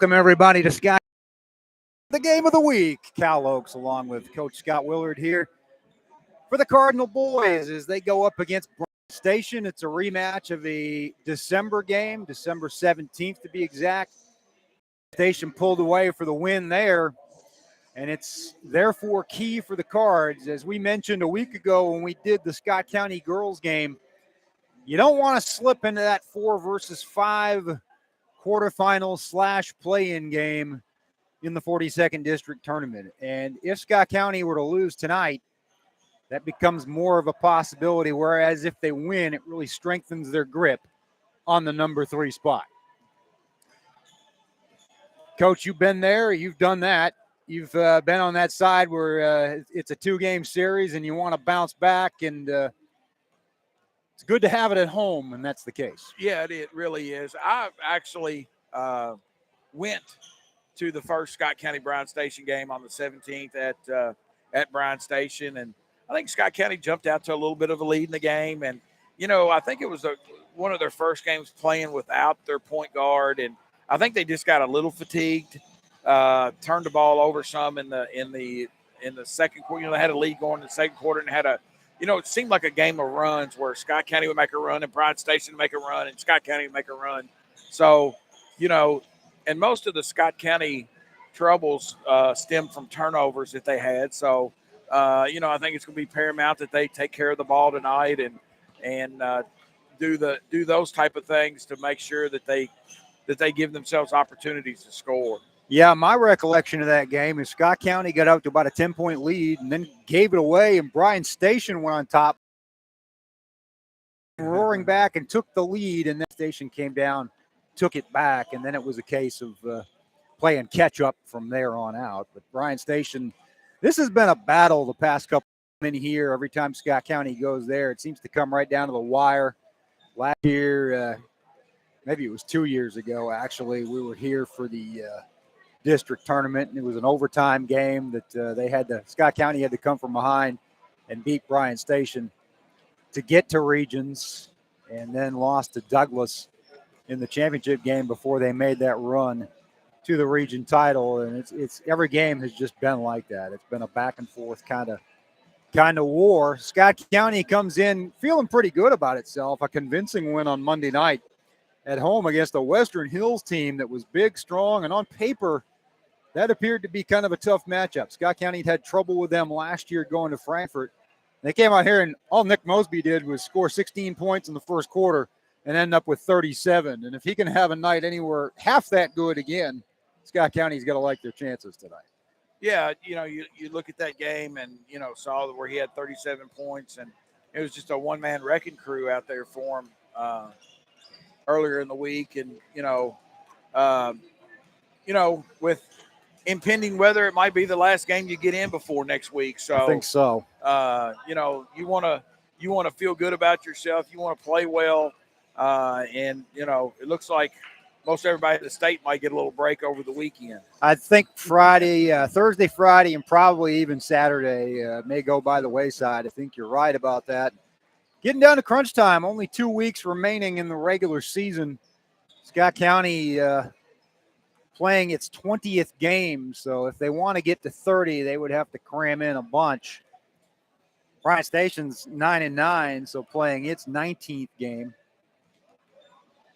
Welcome, everybody, to Scott, the game of the week. Cal Oaks, along with Coach Scott Willard here for the Cardinal boys as they go up against Bryan Station. It's a rematch of the December game, December 17th to be exact. Station pulled away for the win there, and it's therefore key for the Cards. As we mentioned a week ago when we did the Scott County girls game, you don't want to slip into that 4 versus 5 quarterfinal / play-in game in the 42nd District Tournament. And if Scott County were to lose tonight, that becomes more of a possibility, whereas if they win, it really strengthens their grip on the number 3 spot. Coach, you've been there. You've done that. You've been on that side where it's a 2-game series and you want to bounce back, and it's good to have it at home, and that's the case. Yeah, it really is. I actually went to the first Scott County Bryan Station game on the 17th at Bryan Station, and I think Scott County jumped out to a little bit of a lead in the game. And, I think it was one of their first games playing without their point guard, and I think they just got a little fatigued, turned the ball over some in the second quarter. They had a lead going in the second quarter and had it seemed like a game of runs where Scott County would make a run and Bryan Station would make a run and Scott County would make a run. So, and most of the Scott County troubles stemmed from turnovers that they had. So, I think it's going to be paramount that they take care of the ball tonight and do those type of things to make sure that they give themselves opportunities to score. Yeah, my recollection of that game is Scott County got out to about a 10-point lead and then gave it away, and Bryan Station went on top, roaring back and took the lead, and then Station came down, took it back, and then it was a case of playing catch-up from there on out. But Bryan Station, this has been a battle the past couple in here. Every time Scott County goes there, it seems to come right down to the wire. Last year, maybe it was 2 years ago, actually, we were here for the district tournament, and it was an overtime game that Scott County had to come from behind and beat Bryan Station to get to regions, and then lost to Douglas in the championship game before they made that run to the region title. And it's every game has just been like that. It's been a back and forth kind of war. Scott County comes in feeling pretty good about itself. A convincing win on Monday night at home against the Western Hills team that was big, strong, and on paper that appeared to be kind of a tough matchup. Scott County had trouble with them last year going to Frankfort. They came out here, and all Nick Mosby did was score 16 points in the first quarter and end up with 37. And if he can have a night anywhere half that good again, Scott County's got to like their chances tonight. Yeah, you look at that game and, saw where he had 37 points, and it was just a one-man wrecking crew out there for him earlier in the week. And, with impending weather, it might be the last game you get in before next week. So I think so. You want to feel good about yourself. You want to play well. And, it looks like most everybody in the state might get a little break over the weekend. I think Thursday, Friday, and probably even Saturday may go by the wayside. I think you're right about that. Getting down to crunch time, only 2 weeks remaining in the regular season. Scott County playing its 20th game, so if they want to get to 30, they would have to cram in a bunch. Bryan Station's 9-9, so playing its 19th game.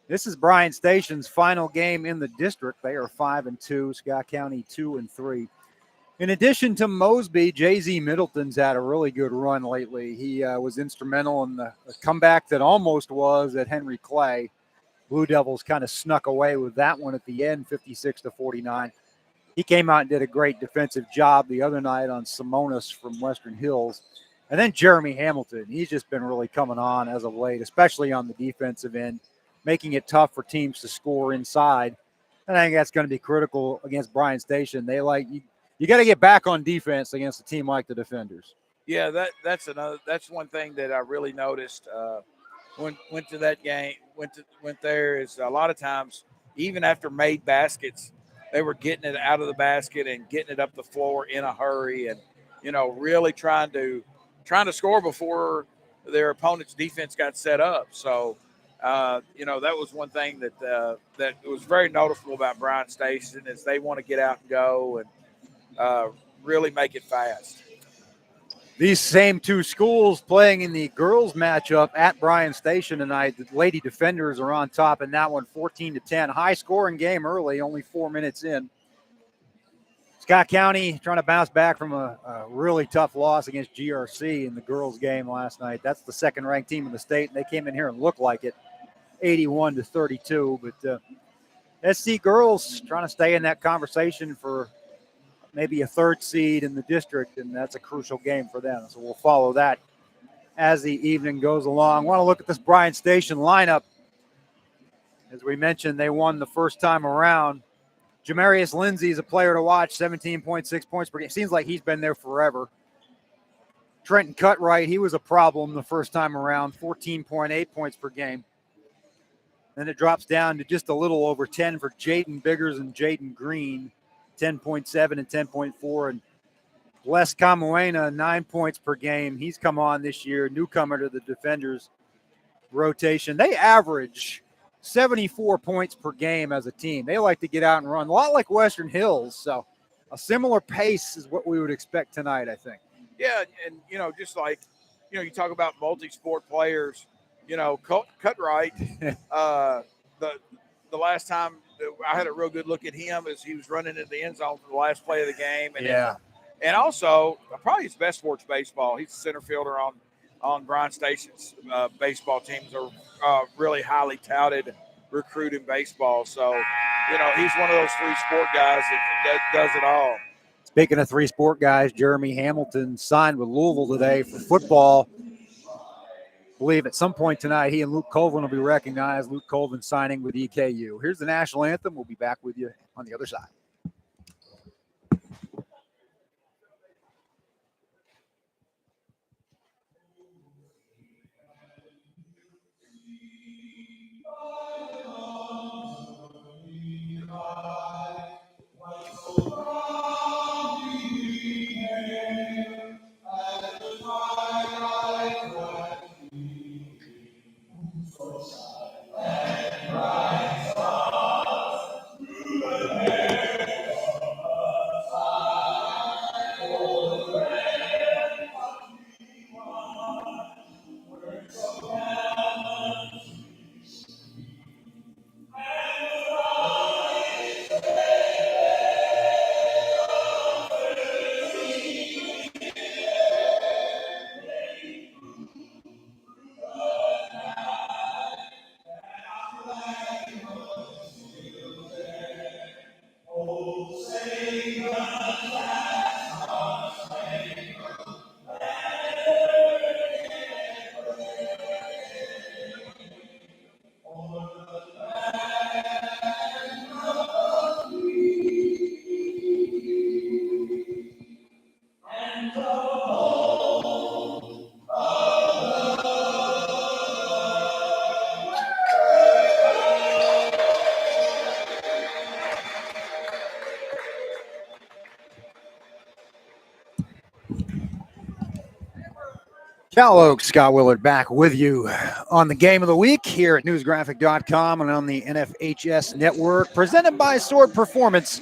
This is Bryan Station's final game in the district. They are 5-2. Scott County 2-3. In addition to Mosby, J.Z. Middleton's had a really good run lately. He was instrumental in the comeback that almost was at Henry Clay. Blue Devils kind of snuck away with that one at the end, 56-49. He came out and did a great defensive job the other night on Simonis from Western Hills. And then Jeremy Hamilton, he's just been really coming on as of late, especially on the defensive end, making it tough for teams to score inside. And I think that's going to be critical against Bryan Station. They you got to get back on defense against a team like the Defenders. Yeah, that's one thing that I really noticed went to that game, went there, is a lot of times, even after made baskets, they were getting it out of the basket and getting it up the floor in a hurry, and really trying to score before their opponent's defense got set up. So That was one thing that was very noticeable about Bryan Station is they want to get out and go and really make it fast. These same two schools playing in the girls matchup at Bryan Station tonight. The Lady Defenders are on top in that one, 14-10. High scoring game early, only 4 minutes in. Scott County trying to bounce back from a really tough loss against GRC in the girls game last night. That's the second ranked team in the state, and they came in here and looked like it, 81-32. But SC girls trying to stay in that conversation for maybe a third seed in the district, and that's a crucial game for them. So we'll follow that as the evening goes along. I want to look at this Bryan Station lineup. As we mentioned, they won the first time around. Jamarius Lindsay is a player to watch, 17.6 points per game. Seems like he's been there forever. Trenton Cutright, he was a problem the first time around, 14.8 points per game. Then it drops down to just a little over 10 for Jaden Biggers and Jaden Green, 10.7 and 10.4. And Les Camuena, 9 points per game. He's come on this year, newcomer to the Defenders rotation. They average 74 points per game as a team. They like to get out and run, a lot like Western Hills. So a similar pace is what we would expect tonight, I think. Yeah, and, just like, you talk about multi-sport players, Cutright, the last time I had a real good look at him as he was running into the end zone for the last play of the game. And also, probably his best sports baseball. He's a center fielder on Bryan Station's baseball teams are really highly touted recruit in baseball. So, he's one of those three sport guys that does it all. Speaking of three sport guys, Jeremy Hamilton signed with Louisville today for football. I believe at some point tonight, he and Luke Colvin will be recognized. Luke Colvin signing with EKU. Here's the national anthem. We'll be back with you on the other side. Cal Oaks, Scott Willard back with you on the game of the week here at newsgraphic.com and on the NFHS network, presented by Sword Performance,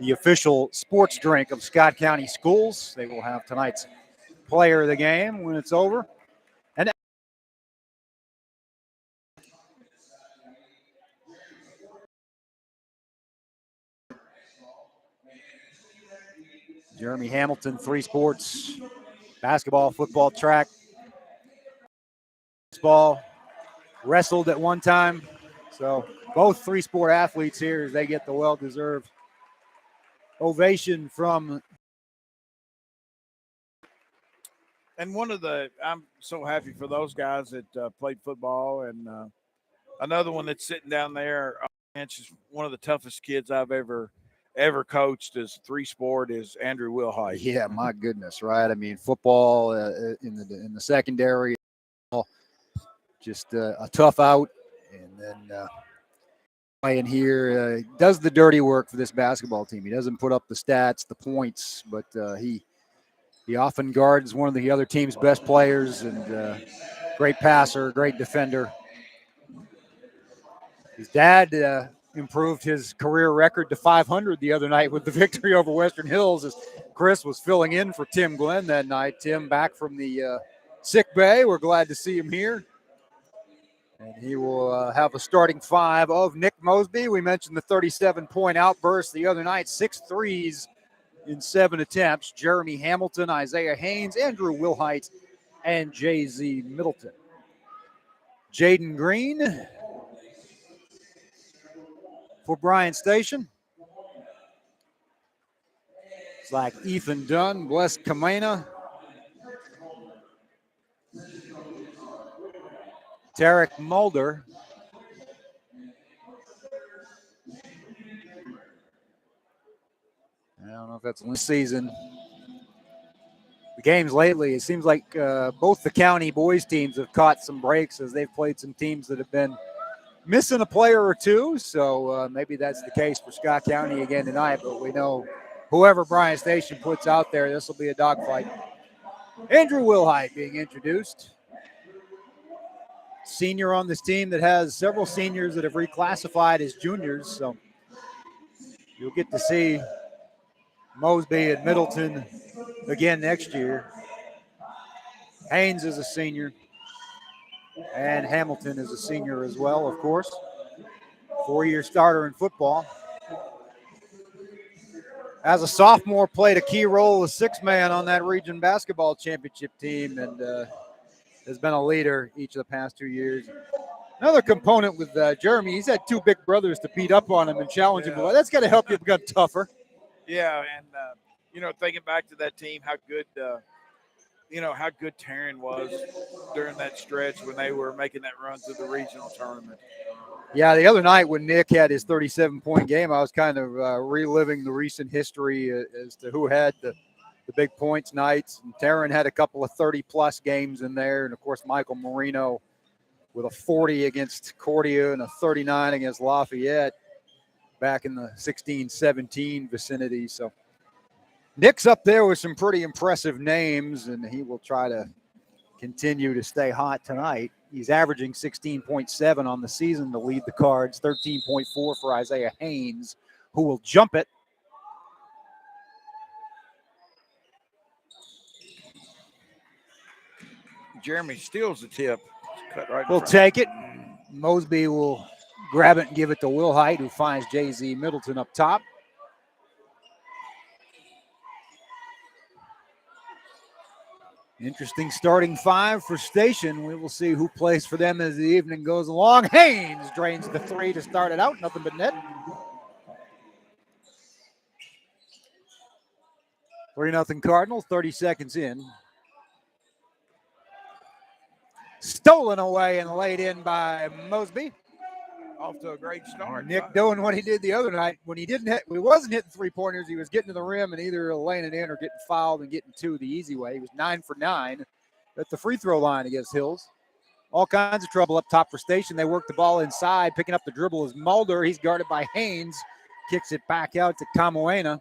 the official sports drink of Scott County Schools. They will have tonight's player of the game when it's over. And Jeremy Hamilton, three sports, basketball, football, track, baseball, wrestled at one time. So both three sport athletes here as they get the well-deserved ovation from. And I'm so happy for those guys that played football. And another one that's sitting down there on the bench is one of the toughest kids I've ever coached as three sport is Andrew Wilhey. Yeah, my goodness, right? I mean, football in the secondary, just a tough out, and then playing here does the dirty work for this basketball team. He doesn't put up the stats, the points, but he often guards one of the other team's best players, and great passer, great defender. His dad improved his career record to 500 the other night with the victory over Western Hills as Chris was filling in for Tim Glenn that night. Tim back from the sick bay. We're glad to see him here. And he will have a starting five of Nick Mosby. We mentioned the 37-point outburst the other night, 6 threes in 7 attempts. Jeremy Hamilton, Isaiah Haynes, Andrew Wilhey, and J.Z. Middleton. Jaden Green for Bryan Station. It's like Ethan Dunn, Bless Kamena, Tarek Mulder, I don't know if that's one season. The games lately, it seems like both the county boys teams have caught some breaks as they've played some teams that have been missing a player or two. So maybe that's the case for Scott County again tonight. But we know whoever Bryan Station puts out there, this will be a dogfight. Andrew Wilhey being introduced. Senior on this team that has several seniors that have reclassified as juniors. So you'll get to see Mosby and Middleton again next year. Haynes is a senior, and Hamilton is a senior as well, of course. 4-year starter in football. As a sophomore, played a key role as 6-man on that region basketball championship team and has been a leader each of the past 2 years. Another component with Jeremy, he's had 2 big brothers to beat up on him and challenge him. Well, that's got to help you become tougher. Yeah, and thinking back to that team, how good Taryn was during that stretch when they were making that run to the regional tournament. Yeah, the other night when Nick had his 37-point game, I was kind of reliving the recent history as to who had the big points nights. And Taryn had a couple of 30-plus games in there. And, of course, Michael Marino with a 40 against Cordia and a 39 against Lafayette back in the 16-17 vicinity. So Nick's up there with some pretty impressive names, and he will try to continue to stay hot tonight. He's averaging 16.7 on the season to lead the Cards, 13.4 for Isaiah Haynes, who will jump it. Jeremy steals the tip. Cut right. We'll take it. Mosby will grab it and give it to Wilhey, who finds J.Z. Middleton up top. Interesting starting five for Station. We will see who plays for them as the evening goes along. Haynes drains the 3 to start it out. Nothing but net. 3-0 Cardinals, 30 seconds in. Stolen away and laid in by Mosby. Off to a great start. Nick doing what he did the other night when he wasn't hitting 3-pointers. He was getting to the rim and either laying it in or getting fouled and getting 2 the easy way. He was 9 for 9 at the free throw line against Hills. All kinds of trouble up top for Station. They work the ball inside. Picking up the dribble is Mulder. He's guarded by Haynes. Kicks it back out to Camoena,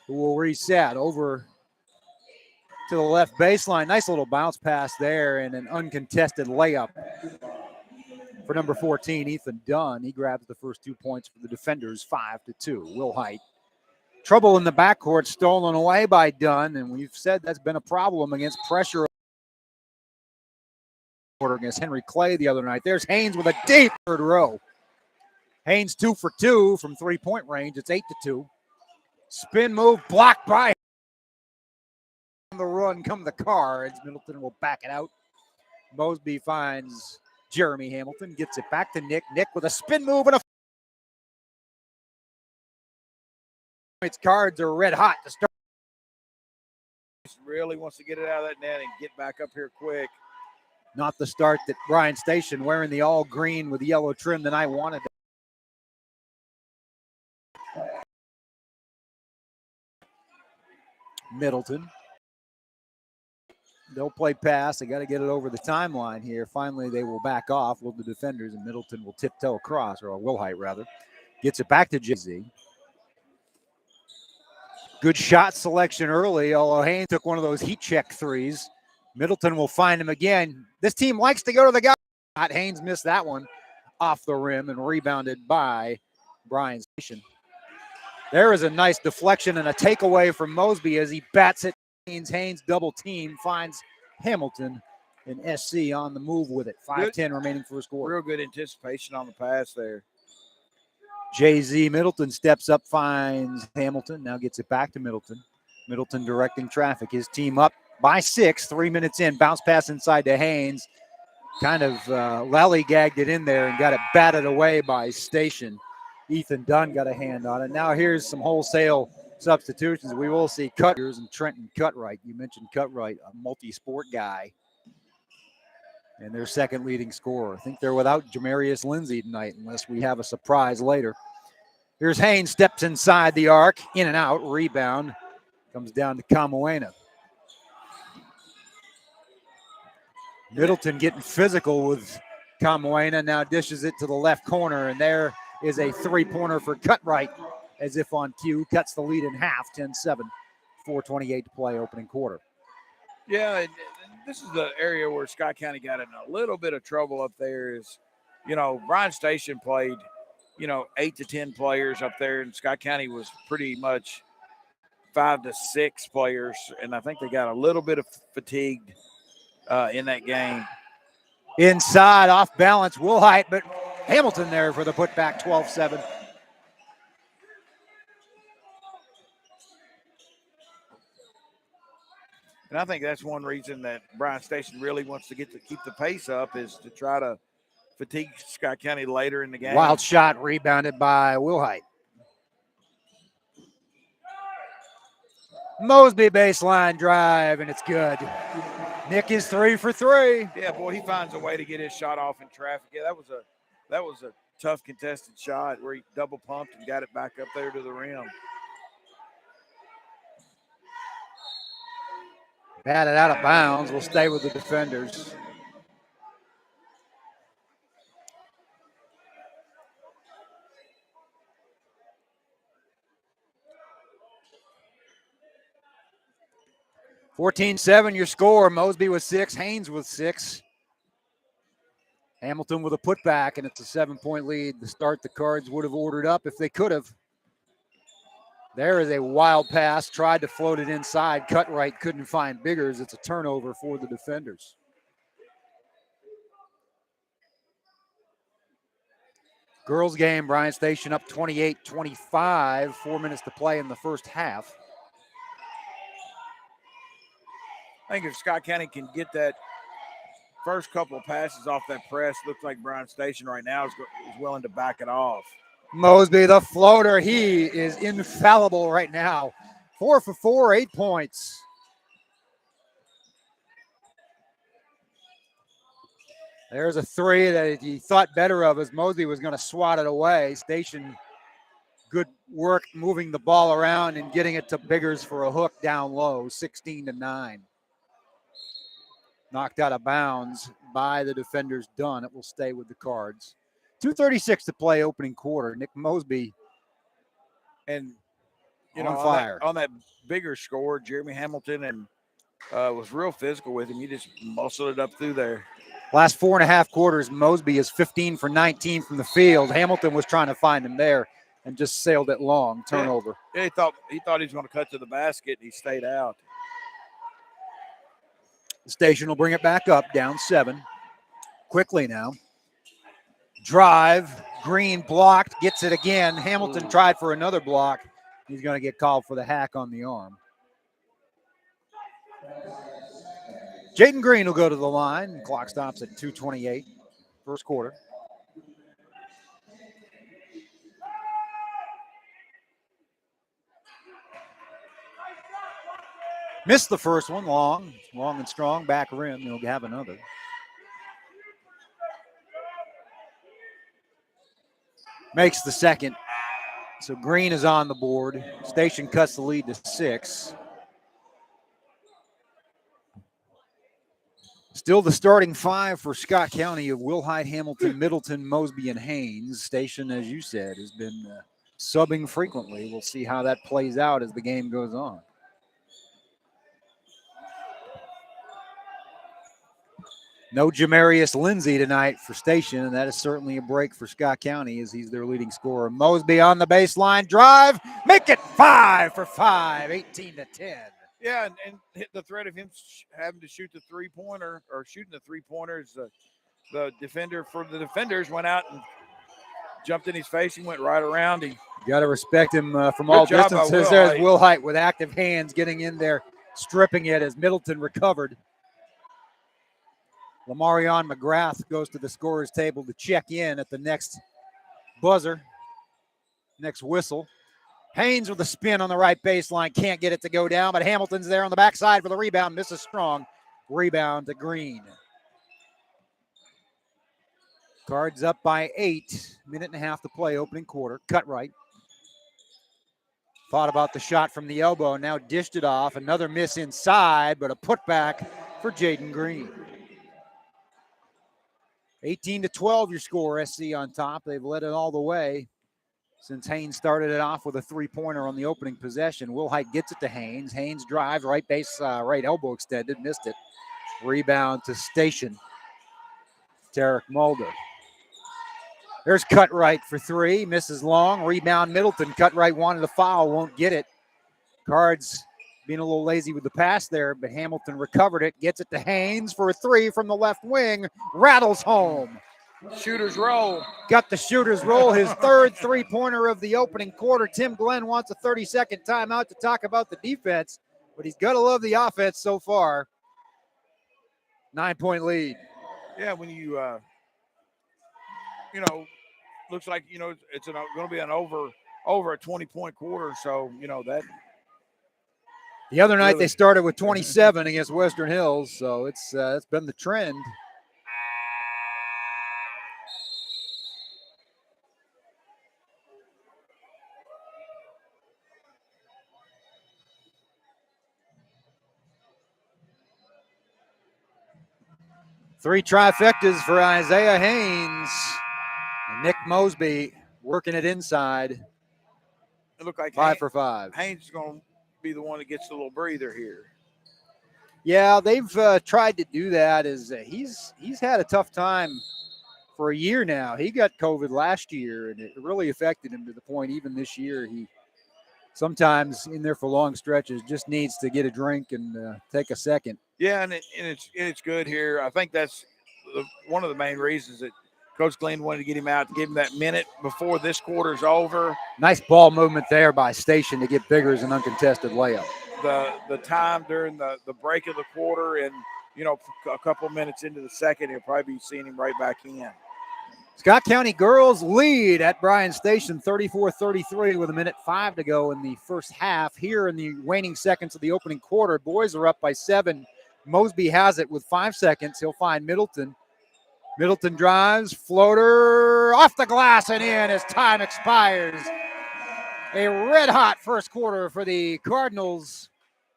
who will reset over to the left baseline. Nice little bounce pass there and an uncontested layup for number 14, Ethan Dunn. He grabs the first 2 points for the defenders, 5-2. Wilhey. Trouble in the backcourt, stolen away by Dunn, and we've said that's been a problem against pressure against Henry Clay the other night. There's Haynes with a deep third row. Haynes 2 for 2 from 3-point range. It's 8-2. Spin move blocked by on the run come the Cards. Middleton will back it out. Mosby finds Jeremy Hamilton, gets it back to Nick. Nick with a spin move and a its Cards are red hot to start. Really wants to get it out of that net and get back up here quick. Not the start that Bryan Station, wearing the all green with yellow trim, that I wanted. Middleton. They'll play pass. They got to get it over the timeline here. Finally, they will back off. Will the defenders, and Middleton will tiptoe across, or Wilhey rather. Gets it back to J.Z. Good shot selection early, although Haynes took one of those heat check threes. Middleton will find him again. This team likes to go to the guy. Haynes missed that one off the rim and rebounded by Bryan Station. There is a nice deflection and a takeaway from Mosby as he bats it. Haynes double team finds Hamilton and SC on the move with it. 5:10 remaining first quarter. Real good anticipation on the pass there. Jay-Z Middleton steps up, finds Hamilton, now gets it back to Middleton. Middleton directing traffic. His team up by 6, 3 minutes in. Bounce pass inside to Haynes. Kind of lollygagged it in there and got it batted away by Station. Ethan Dunn got a hand on it. Now here's some wholesale substitutions. We will see Cutters and Trenton Cutright. You mentioned Cutright, a multi-sport guy. And their second leading scorer. I think they're without Jamarius Lindsay tonight unless we have a surprise later. Here's Haynes, steps inside the arc, in and out, rebound. Comes down to Kamoena. Middleton getting physical with Kamoena, now dishes it to the left corner, and there is a three-pointer for Cutright, as if on cue, cuts the lead in half, 10-7, 4:28 to play opening quarter. Yeah, this is the area where Scott County got in a little bit of trouble up there is, Bryan Station played, 8 to 10 players up there, and Scott County was pretty much 5 to 6 players, and I think they got a little bit of fatigued in that game. Inside, off balance, Wilhey, but Hamilton there for the putback, 12-7. And I think that's one reason that Bryan Station really wants to keep the pace up is to try to fatigue Scott County later in the game. Wild shot rebounded by Wilhey. Mosby baseline drive, and it's good. Nick is 3 for 3. Yeah, boy, he finds a way to get his shot off in traffic. Yeah, that was a tough contested shot where he double pumped and got it back up there to the rim. Batted out of bounds. We'll stay with the defenders. (14-7) your score. Mosby with 6, Haynes with 6. Hamilton with a putback, and it's a 7-point lead. The start the Cards would have ordered up if they could have. There is a wild pass, tried to float it inside. Cutright couldn't find Biggers. It's a turnover for the defenders. Girls game, Bryan Station up 28-25. 4 minutes to play in the first half. I think if Scott County can get that first couple of passes off that press, looks like Bryan Station right now is willing to back it off. Mosby, the floater, he is infallible right now. 4 for 4, 8 points. There's a three that he thought better of as Mosby was going to swat it away. Station, good work moving the ball around and getting it to Biggers for a hook down low, 16-9. Knocked out of bounds by the defenders Dunn. It will stay with the Cards. 2:36 to play opening quarter. Nick Mosby and on fire. On that bigger score, Jeremy Hamilton and was real physical with him. He just muscled it up through there. Last 4.5 quarters, Mosby is 15 for 19 from the field. Hamilton was trying to find him there and just sailed it long. Turnover. Yeah, he thought he was going to cut to the basket, and he stayed out. The Station will bring it back up, down 7. Quickly now. Drive, Green blocked, gets it again. Hamilton tried for another block. He's going to get called for the hack on the arm. Jaden Green will go to the line. Clock stops at 2:28, first quarter. Missed the first one, long and strong, back rim. He'll have another. Makes the second. So Green is on the board. Station cuts the lead to 6. Still the starting 5 for Scott County of Wilhey, Hamilton, Middleton, Mosby, and Haynes. Station, as you said, has been subbing frequently. We'll see how that plays out as the game goes on. No Jamarius Lindsay tonight for Station, and that is certainly a break for Scott County as he's their leading scorer. Mosby on the baseline drive, make it 5 for 5, 18-10. Yeah, and hit the threat of him having to shoot the three-pointer or shooting the three-pointers. The defender for the defenders went out and jumped in his face and went right around him. Got to respect him from all distances. There's Wilhey with active hands getting in there, stripping it as Middleton recovered. Lamarion McGrath goes to the scorer's table to check in at the next buzzer, next whistle. Haynes with a spin on the right baseline, can't get it to go down, but Hamilton's there on the backside for the rebound, misses strong. Rebound to Green. Cards up by 8, minute and a half to play, opening quarter. Cut right. Thought about the shot from the elbow, now dished it off. Another miss inside, but a putback for Jaden Green. 18-12 your score, SC on top. They've led it all the way since Haynes started it off with a three-pointer on the opening possession. Wilhey gets it to Haynes. Haynes drives, right base, right elbow extended, missed it. Rebound to Station. Tarek Mulder. There's Cutright for three, misses long. Rebound Middleton. Cutright wanted a foul, won't get it. Cards being a little lazy with the pass there, but Hamilton recovered it, gets it to Haynes for a three from the left wing, rattles home. Shooter's roll. Got the shooter's roll, his third three-pointer of the opening quarter. Tim Glenn wants a 30-second timeout to talk about the defense, but he's got to love the offense so far. 9-point lead. Yeah, when you, looks like, it's going to be an over a 20-point quarter, so, that. The other night they started with 27 against Western Hills, so it's been the trend. Three trifectas for Isaiah Haynes. And Nick Mosby working it inside. It looked like 5 for 5. Haynes is going to be the one that gets the little breather here. Yeah, they've tried to do that. He's had a tough time for a year now. He got COVID last year, and it really affected him to the point even this year he sometimes in there for long stretches just needs to get a drink and take a second. Yeah, and it's good here. I think that's one of the main reasons that Coach Glenn wanted to get him out, to give him that minute before this quarter's over. Nice ball movement there by Station to get Biggers an uncontested layup. The time during the break of the quarter and, a couple minutes into the second, he'll probably be seeing him right back in. Scott County girls lead at Bryan Station 34-33 with 1:05 to go in the first half. Here in the waning seconds of the opening quarter, boys are up by 7. Mosby has it with 5 seconds. He'll find Middleton. Middleton drives, floater off the glass and in as time expires. A red-hot first quarter for the Cardinals,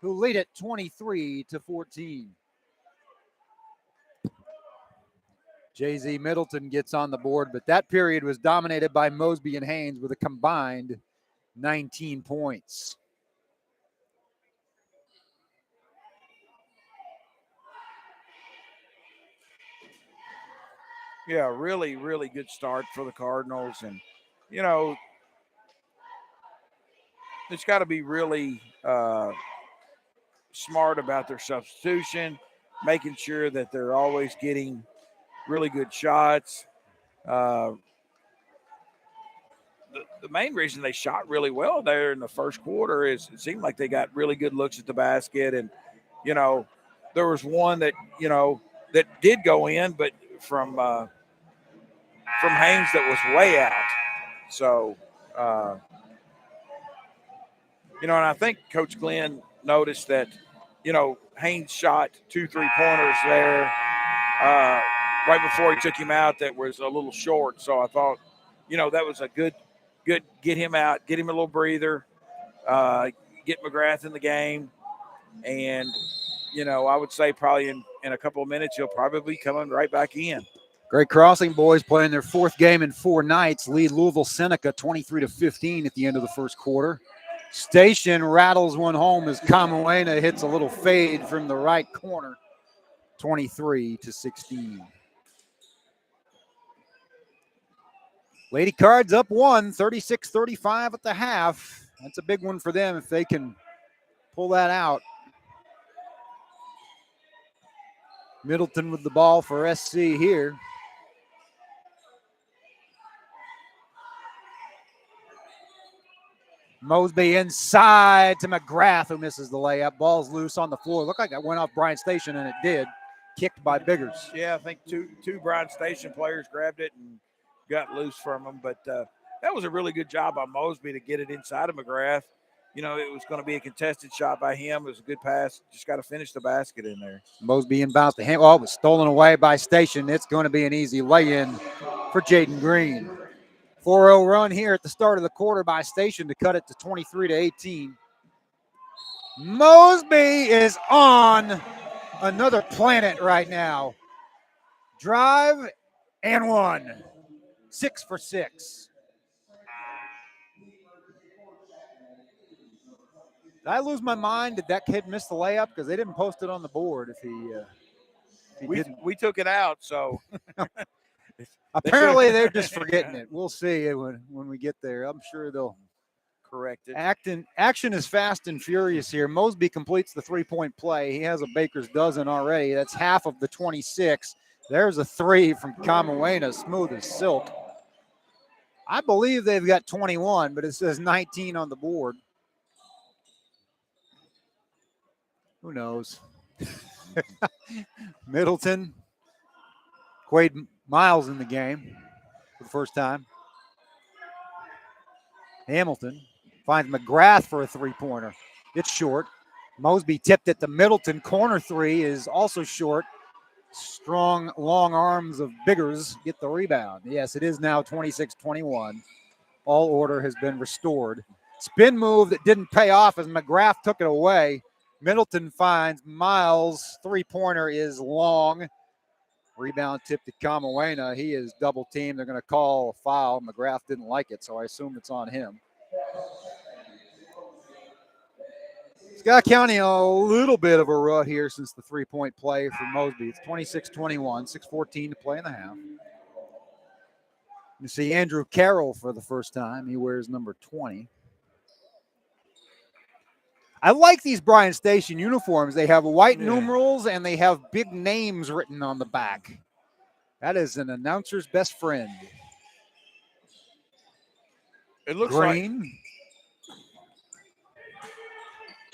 who lead it 23-14. Jay-Z Middleton gets on the board, but that period was dominated by Mosby and Haynes with a combined 19 points. Yeah, really, really good start for the Cardinals. And, it's got to be really smart about their substitution, making sure that they're always getting really good shots. The main reason they shot really well there in the first quarter is it seemed like they got really good looks at the basket. And, there was one that, that did go in, but from Haynes that was way out. So, and I think Coach Glenn noticed that, Haynes shot 2 3-pointers there right before he took him out that was a little short. So I thought, that was a good get him out, get him a little breather, get McGrath in the game. And, I would say probably in a couple of minutes, he'll probably be coming right back in. Great Crossing boys playing their 4th game in 4 nights, lead Louisville Seneca 23-15 at the end of the first quarter. Station rattles one home as Kamuena hits a little fade from the right corner. 23-16. Lady Cards up 1, 36-35 at the half. That's a big one for them if they can pull that out. Middleton with the ball for SC here. Mosby inside to McGrath, who misses the layup. Ball's loose on the floor. Looked like it went off Bryant Station, and it did. Kicked by Biggers. Yeah, I think two Bryant Station players grabbed it and got loose from him. But that was a really good job by Mosby to get it inside of McGrath. You know, it was going to be a contested shot by him. It was a good pass. Just got to finish the basket in there. Mosby inbounds to him. Oh, it was stolen away by Station. It's going to be an easy lay-in for Jaden Green. 4-0 run here at the start of the quarter by Station to cut it to 23-18. Mosby is on another planet right now. Drive and one. 6 for 6. Did I lose my mind? Did that kid miss the layup? Because they didn't post it on the board if he didn't. We took it out, so. Apparently they're just forgetting it. We'll see when we get there. I'm sure they'll correct it. Action is fast and furious here. Mosby completes the three-point play. He has a baker's dozen already. That's half of the 26. There's a three from Kamawena, smooth as silk. I believe they've got 21, but it says 19 on the board. Who knows? Middleton, Quade Miles in the game for the first time. Hamilton finds McGrath for a three-pointer. It's short. Mosby tipped it to Middleton. Corner three is also short. Strong, long arms of Biggers get the rebound. Yes, it is now 26-21. All order has been restored. Spin move that didn't pay off as McGrath took it away. Middleton finds Miles. Three-pointer is long. Rebound tip to Kamawena. He is double teamed. They're going to call a foul. McGrath didn't like it, so I assume it's on him. Scott County a little bit of a rut here since the three-point play for Mosby. It's 26-21, 6:14 to play in the half. You see Andrew Carroll for the first time. He wears number 20. I like these Bryan Station uniforms. They have white numerals and they have big names written on the back. That is an announcer's best friend. It looks Green. like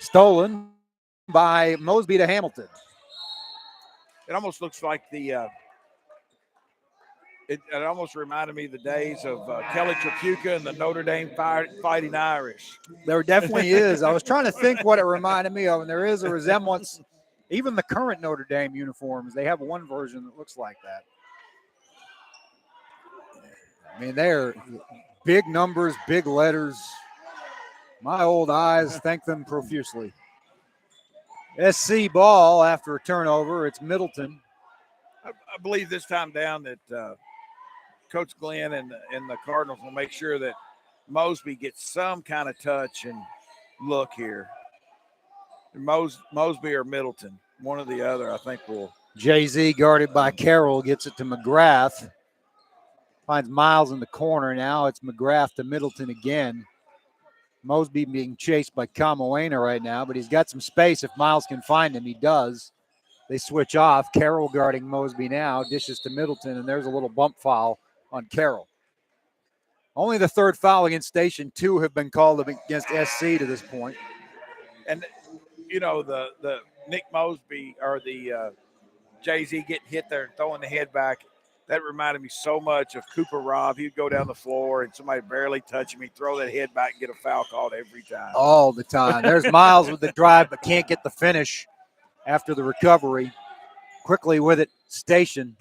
Stolen by Mosby to Hamilton. it almost looks like the it almost reminded me of the days of Kelly Tripucka and the Notre Dame Fighting Irish. There definitely is. I was trying to think what it reminded me of, and there is a resemblance. Even the current Notre Dame uniforms, they have one version that looks like that. I mean, they're big numbers, big letters. My old eyes thank them profusely. SC ball after a turnover. It's Middleton. I believe this time down that Coach Glenn and the Cardinals will make sure that Mosby gets some kind of touch and look here. Mosby or Middleton, one or the other, I think will. Jay-Z guarded by Carroll gets it to McGrath. Finds Miles in the corner now. It's McGrath to Middleton again. Mosby being chased by Kamawena right now, but he's got some space. If Miles can find him, he does. They switch off. Carroll guarding Mosby now. Dishes to Middleton, and there's a little bump foul on Carroll. Only the third foul against Station. 2 have been called against SC to this point. And, you know, the Nick Mosby or the Jay-Z getting hit there and throwing the head back, that reminded me so much of Cooper Robb. He'd go down the floor and somebody barely touch him. He'd throw that head back and get a foul called every time. All the time. There's Miles with the drive, but can't get the finish after the recovery. Quickly with it, Station.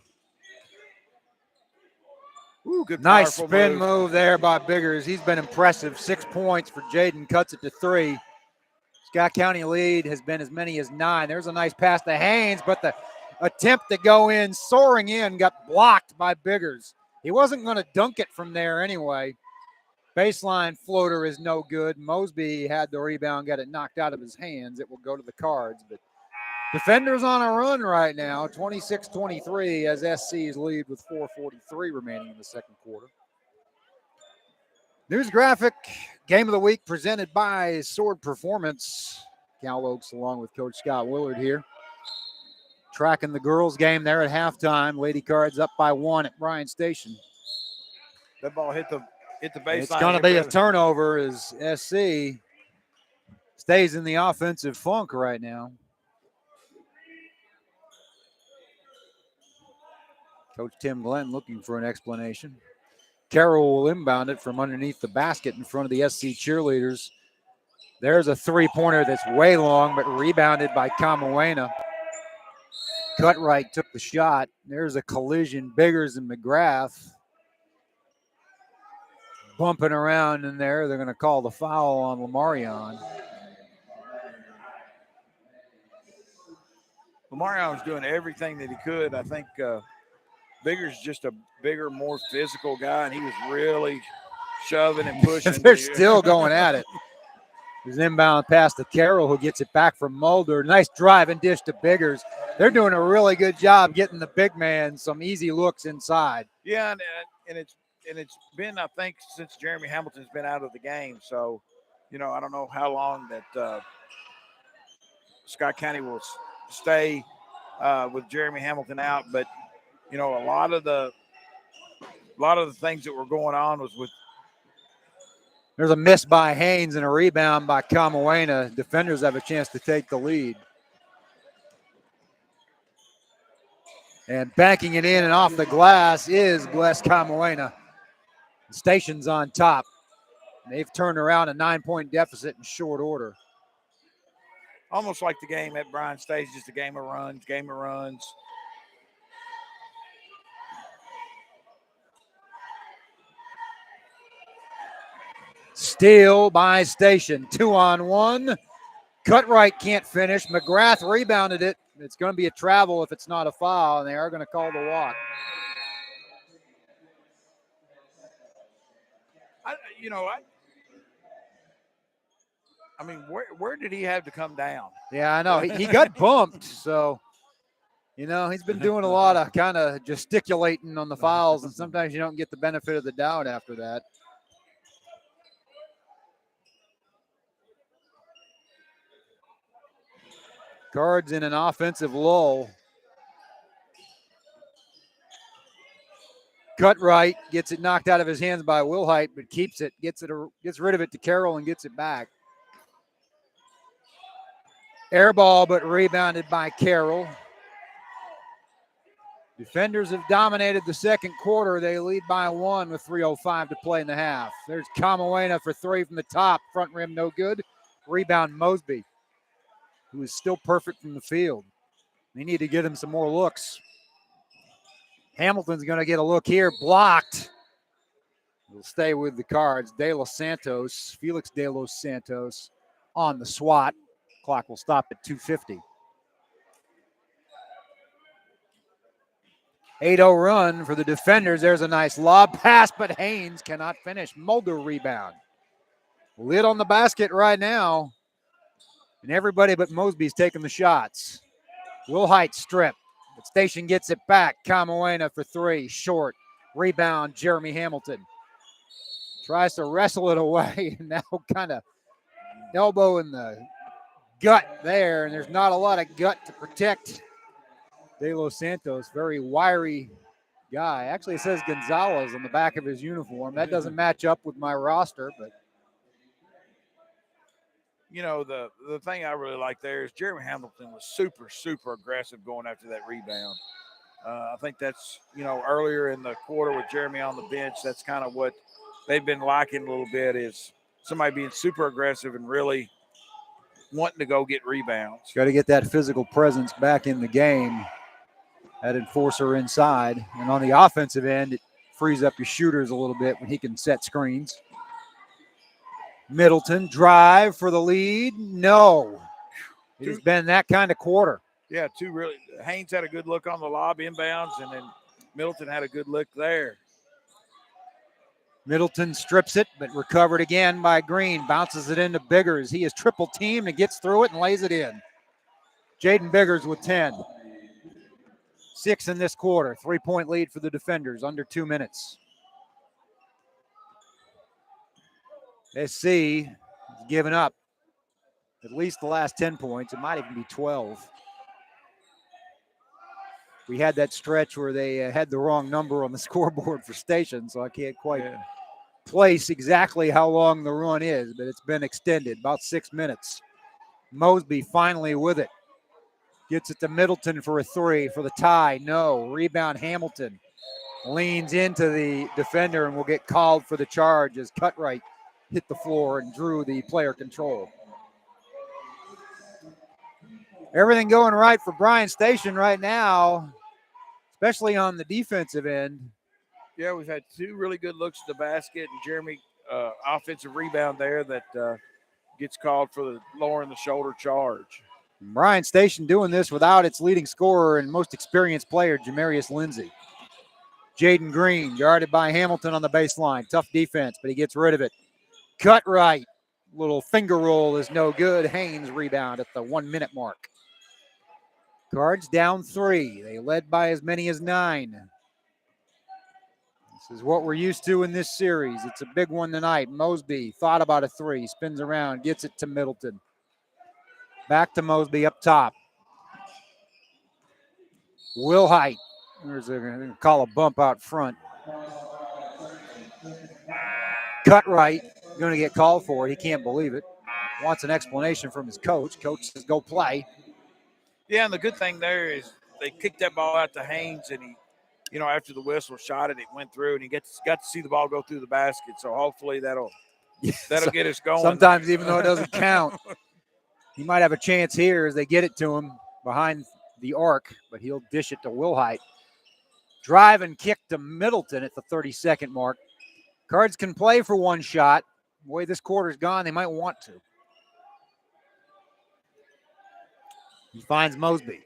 Ooh, good nice spin move there by Biggers. He's been impressive. 6 points for Jaden. Cuts it to 3. Scott County lead has been as many as 9. There's a nice pass to Haynes, but the attempt to go in, soaring in, got blocked by Biggers. He wasn't going to dunk it from there anyway. Baseline floater is no good. Mosby had the rebound, got it knocked out of his hands. It will go to the Cards, but Defenders on a run right now, 26-23 as SC's lead with 4:43 remaining in the second quarter. News graphic, game of the week presented by Sword Performance. Cal Oaks along with Coach Scott Willard here. Tracking the girls game there at halftime. Lady Cards up by 1 at Bryan Station. That ball hit the baseline. It's going to be a turnover as SC stays in the offensive funk right now. Coach Tim Glenn looking for an explanation. Carroll will inbound it from underneath the basket in front of the SC cheerleaders. There's a three-pointer that's way long, but rebounded by Kamawena. Cutright took the shot. There's a collision. Biggers and McGrath bumping around in there. They're going to call the foul on Lamarion. Lamarion was doing everything that he could. I think Bigger's just a bigger, more physical guy, and he was really shoving and pushing. They're still going at it. There's an inbound pass to Carroll, who gets it back from Mulder. Nice drive and dish to Biggers. They're doing a really good job getting the big man some easy looks inside. Yeah, and it's been, I think, since Jeremy Hamilton's been out of the game. So, I don't know how long that Scott County will stay with Jeremy Hamilton out, but a lot of the things that were going on was with. There's a miss by Haynes and a rebound by Kamawena. Defenders have a chance to take the lead. And banking it in and off the glass is Bless Kamawena. The station's on top. They've turned around a 9-point deficit in short order. Almost like the game at Bryan Station, just a game of runs. Steal by Station. 2-on-1. Cutright can't finish. McGrath rebounded it. It's going to be a travel if it's not a foul, and they are going to call the walk. I mean, where did he have to come down? Yeah, I know. He got bumped, so, he's been doing a lot of kind of gesticulating on the fouls, and sometimes you don't get the benefit of the doubt after that. Cards in an offensive lull. Cutright gets it knocked out of his hands by Wilhey, but keeps it, gets rid of it to Carroll and gets it back. Air ball, but rebounded by Carroll. Defenders have dominated the second quarter. They lead by 1 with 3:05 to play in the half. There's Kamawena for 3 from the top. Front rim, no good. Rebound, Mosby, who is still perfect from the field. They need to get him some more looks. Hamilton's going to get a look here. Blocked. Will stay with the Cards. Felix De Los Santos on the swat. Clock will stop at 2:50. 8-0 run for the defenders. There's a nice lob pass, but Haynes cannot finish. Mulder rebound. Lid on the basket right now. And everybody but Mosby's taking the shots. Wilhey strip. But Station gets it back. Kamawena for 3. Short. Rebound, Jeremy Hamilton. Tries to wrestle it away. And now kind of elbow in the gut there. And there's not a lot of gut to protect De Los Santos. Very wiry guy. Actually, it says Gonzalez on the back of his uniform. That doesn't match up with my roster, but the thing I really like there is Jeremy Hamilton was super, super aggressive going after that rebound. I think that's, earlier in the quarter with Jeremy on the bench, that's kind of what they've been liking a little bit, is somebody being super aggressive and really wanting to go get rebounds. Got to get that physical presence back in the game. That enforcer inside. And on the offensive end, it frees up your shooters a little bit when he can set screens. Middleton, drive for the lead. No. It has been that kind of quarter. Yeah, Haynes had a good look on the lob inbounds, and then Middleton had a good look there. Middleton strips it, but recovered again by Green. Bounces it into Biggers. He is triple teamed and gets through it and lays it in. Jaden Biggers with 10. 6 in this quarter. 3-point lead for the defenders, under 2 minutes. SC is giving up at least the last 10 points. It might even be 12. We had that stretch where they had the wrong number on the scoreboard for Station, so I can't quite place exactly how long the run is, but it's been extended, about 6 minutes. Mosby finally with it. Gets it to Middleton for a three for the tie. No. Rebound Hamilton. Leans into the defender and will get called for the charge as Cutright hit the floor and drew the player control. Everything going right for Bryan Station right now, especially on the defensive end. Yeah, we've had 2 really good looks at the basket, and Jeremy, offensive rebound there that gets called for the lowering the shoulder charge. Bryan Station doing this without its leading scorer and most experienced player, Jamarius Lindsay. Jaden Green guarded by Hamilton on the baseline. Tough defense, but he gets rid of it. Cutright. Little finger roll is no good. Haynes rebound at the 1 minute mark. Cards down 3. They led by as many as 9. This is what we're used to in this series. It's a big one tonight. Mosby thought about a 3. Spins around, gets it to Middleton. Back to Mosby up top. Wilhey. There's a call a bump out front. Cutright going to get called for it. He can't believe it. Wants an explanation from his coach. Coach says go play. Yeah, and the good thing there is they kicked that ball out to Haynes, and he, after the whistle shot it, it went through, and he got to see the ball go through the basket. So hopefully that'll get us going. Sometimes even though it doesn't count, he might have a chance here as they get it to him behind the arc, but he'll dish it to Wilhey. Drive and kick to Middleton at the 32nd mark. Cards can play for one shot. The way this quarter's gone, they might want to. He finds Mosby.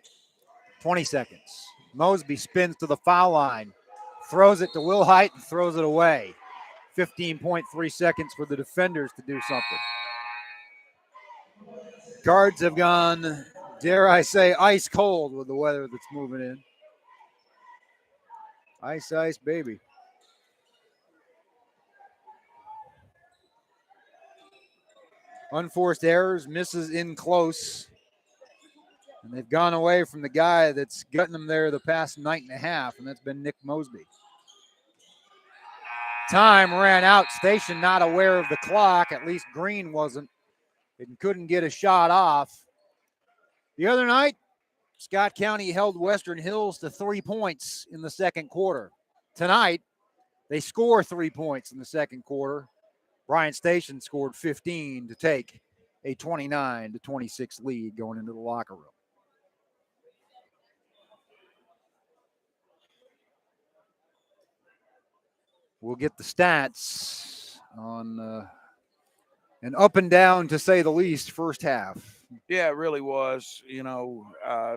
20 seconds. Mosby spins to the foul line. Throws it to Wilhey and throws it away. 15.3 seconds for the defenders to do something. Cards have gone, dare I say, ice cold with the weather that's moving in. Ice, ice, baby. Unforced errors, misses in close. And they've gone away from the guy that's gotten them there the past night and a half, and that's been Nick Mosby. Time ran out. Station not aware of the clock. At least Green wasn't and couldn't get a shot off. The other night, Scott County held Western Hills to 3 points in the second quarter. Tonight, they score 3 points in the second quarter. Bryan Station scored 15 to take a 29-26 lead going into the locker room. We'll get the stats on an up and down, to say the least, first half. Yeah, it really was.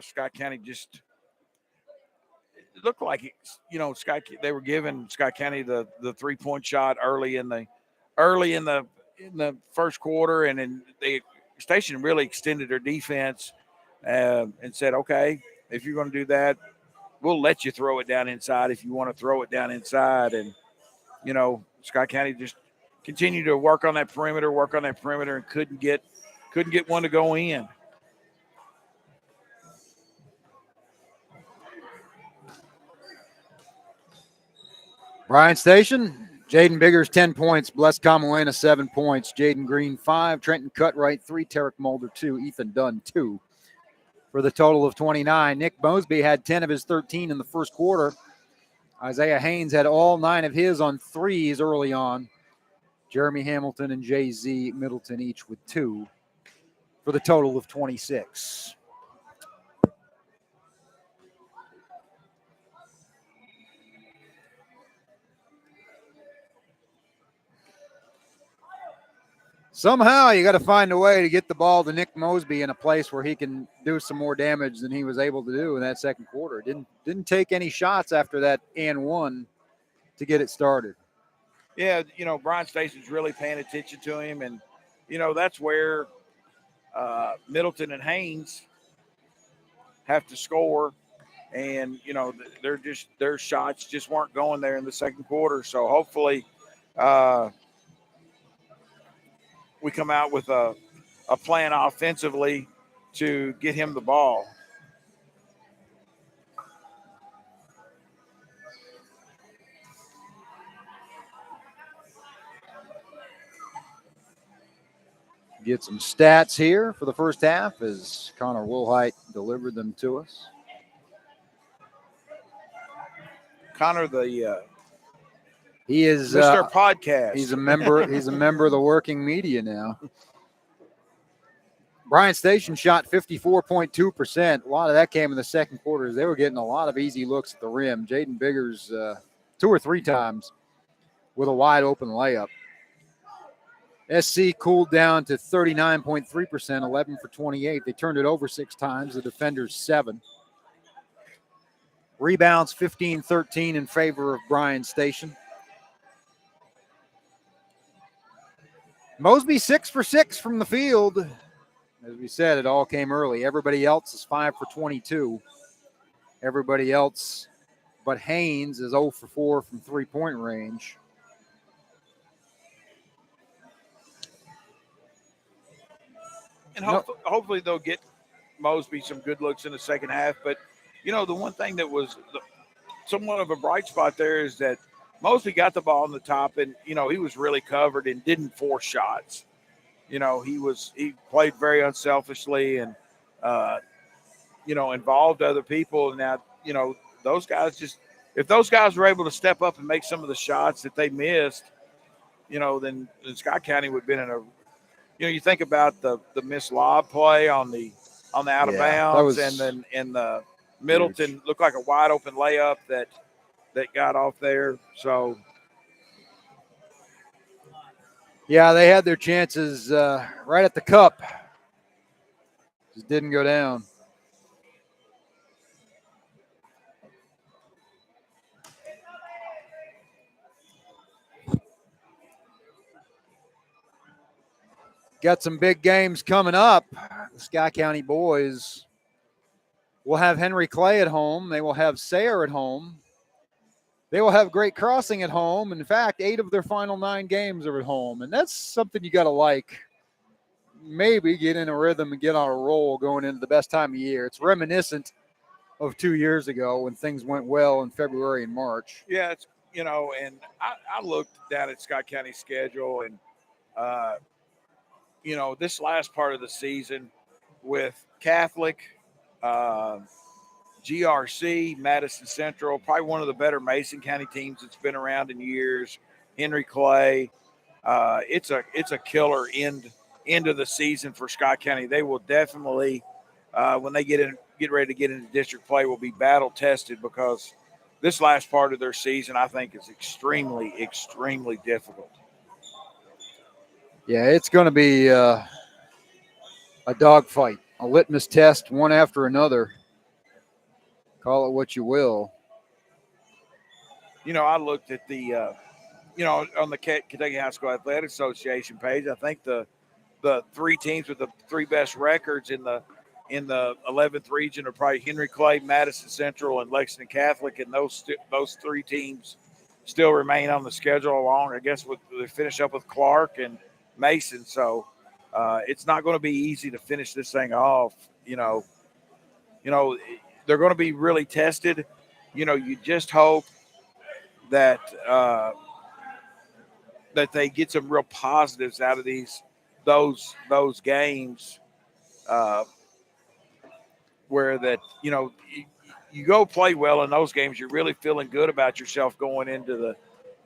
Scott County just it looked like it, they were giving Scott County the 3-point shot early in the first quarter, and then the Station really extended their defense and said, okay, if you're going to do that, we'll let you throw it down inside if you want to throw it down inside. And Scott County just continued to work on that perimeter, and couldn't get one to go in. Bryan Station, Jaden Biggers 10 points, Bless Kamalena 7 points, Jaden Green 5, Trenton Cutright 3, Tarek Mulder 2, Ethan Dunn 2 for the total of 29. Nick Mosby had 10 of his 13 in the first quarter. Isaiah Haynes had all 9 of his on threes early on. Jeremy Hamilton and J.Z. Middleton each with 2 for the total of 26. Somehow you got to find a way to get the ball to Nick Mosby in a place where he can do some more damage than he was able to do in that second quarter. Didn't take any shots after that and one to get it started. Yeah, Bryan Station's really paying attention to him, and that's where Middleton and Haynes have to score. And, their shots just weren't going there in the second quarter. So hopefully we come out with a plan offensively to get him the ball. Get some stats here for the first half as Connor Wilhey delivered them to us. Connor, he is Mr. Podcast. He's a member. He's a member of the working media now. Bryant Station shot 54.2%. A lot of that came in the second quarter. They were getting a lot of easy looks at the rim. Jaden Biggers 2 or 3 times with a wide open layup. SC cooled down to 39.3%, 11 for 28. They turned it over 6 times. The defenders 7. Rebounds 15-13 in favor of Bryan Station. Mosby 6 for 6 from the field. As we said, it all came early. Everybody else is 5 for 22. Everybody else but Haynes is 0 for 4 from three-point range. And hopefully they'll get Mosby some good looks in the second half. But, the one thing that was somewhat of a bright spot there is that Mosby got the ball on the top and, he was really covered and didn't force shots. He played very unselfishly and, involved other people. And now, those guys if those guys were able to step up and make some of the shots that they missed, then Scott County would have been in a, you think about the missed lob play on the out of bounds, and then in the Middleton huge. Looked like a wide open layup that got off there. So, yeah, they had their chances right at the cup. Just didn't go down. Got some big games coming up. The Scott County boys will have Henry Clay at home. They will have Sayre at home. They will have Great Crossing at home. In fact, 8 of their final 9 games are at home. And that's something you got to like. Maybe get in a rhythm and get on a roll going into the best time of year. It's reminiscent of 2 years ago when things went well in February and March. Yeah, it's, and I looked down at Scott County's schedule and, this last part of the season with Catholic, GRC, Madison Central, probably one of the better Mason County teams that's been around in years. Henry Clay, it's a killer end of the season for Scott County. They will definitely, when they get ready to get into district play, will be battle tested because this last part of their season, I think, is extremely, extremely difficult. Yeah, it's going to be a dogfight, a litmus test, one after another. Call it what you will. I looked at the, on the Kentucky High School Athletic Association page. I think the 3 teams with the 3 best records in the 11th region are probably Henry Clay, Madison Central, and Lexington Catholic, and those 3 teams still remain on the schedule along. I guess they finish up with Clark and Mason. So it's not going to be easy to finish this thing off. They're going to be really tested. You just hope that that they get some real positives out of those games, where that you go play well in those games. You're really feeling good about yourself going into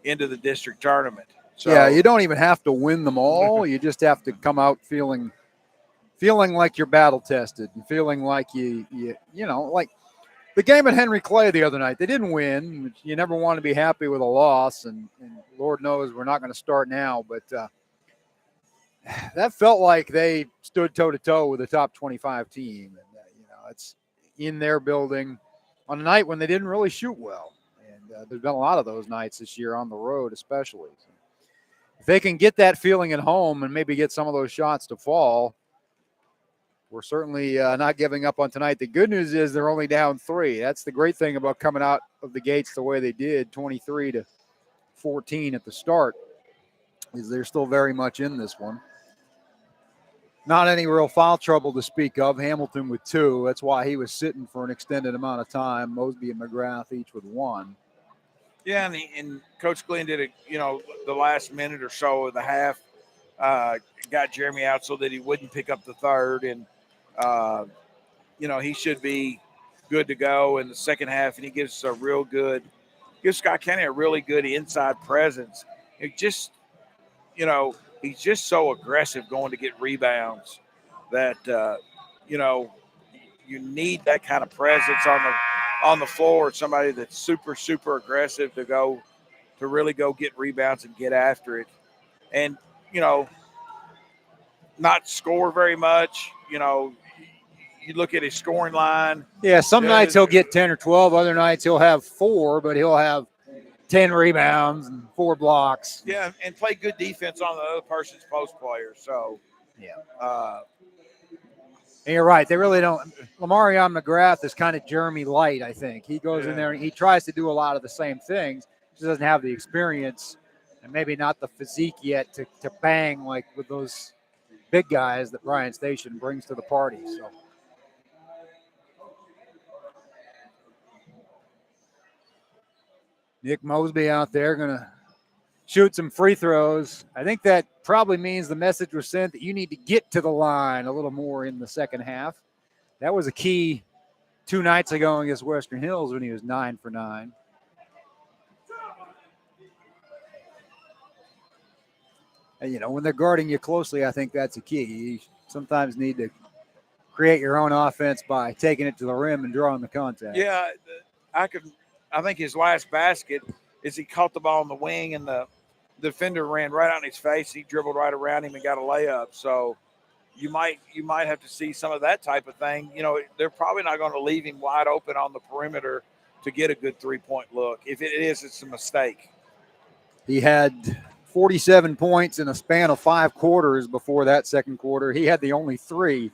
the district tournament. So, yeah, you don't even have to win them all. You just have to come out feeling like you're battle tested and feeling like you like the game at Henry Clay the other night. They didn't win. You never want to be happy with a loss, and Lord knows we're not going to start now. But that felt like they stood toe to toe with a top 25 team, and it's in their building on a night when they didn't really shoot well. And there's been a lot of those nights this year on the road, especially. So if they can get that feeling at home and maybe get some of those shots to fall, we're certainly not giving up on tonight. The good news is they're only down 3. That's the great thing about coming out of the gates the way they did, 23-14 at the start, is they're still very much in this one. Not any real foul trouble to speak of. Hamilton with 2. That's why he was sitting for an extended amount of time. Mosby and McGrath each with 1. Yeah, and Coach Glenn did it, the last minute or so of the half, got Jeremy out so that he wouldn't pick up the third. And, he should be good to go in the second half. And he gives Scott County a really good inside presence. It just, he's just so aggressive going to get rebounds that, you need that kind of presence on the floor. Somebody that's super, super aggressive to really go get rebounds and get after it. And, not score very much. You look at his scoring line. Yeah, some nights he'll get 10 or 12. Other nights he'll have 4, but he'll have 10 rebounds and 4 blocks. Yeah, and play good defense on the other person's post player. So, yeah. And you're right. They really don't. Lamarion McGrath is kind of Jeremy Light, I think. He goes in there and he tries to do a lot of the same things. Just doesn't have the experience and maybe not the physique yet to bang like with those big guys that Bryant Station brings to the party. So. Nick Mosby out there going to shoot some free throws. I think that probably means the message was sent that you need to get to the line a little more in the second half. That was a key 2 nights ago against Western Hills when he was 9 for 9. And, when they're guarding you closely, I think that's a key. You sometimes need to create your own offense by taking it to the rim and drawing the contact. Yeah, I think his last basket is he caught the ball in the wing and the defender ran right out in his face. He dribbled right around him and got a layup. So you might have to see some of that type of thing. They're probably not going to leave him wide open on the perimeter to get a good 3-point look. If it is, it's a mistake. He had 47 points in a span of 5 quarters before that second quarter. He had the only 3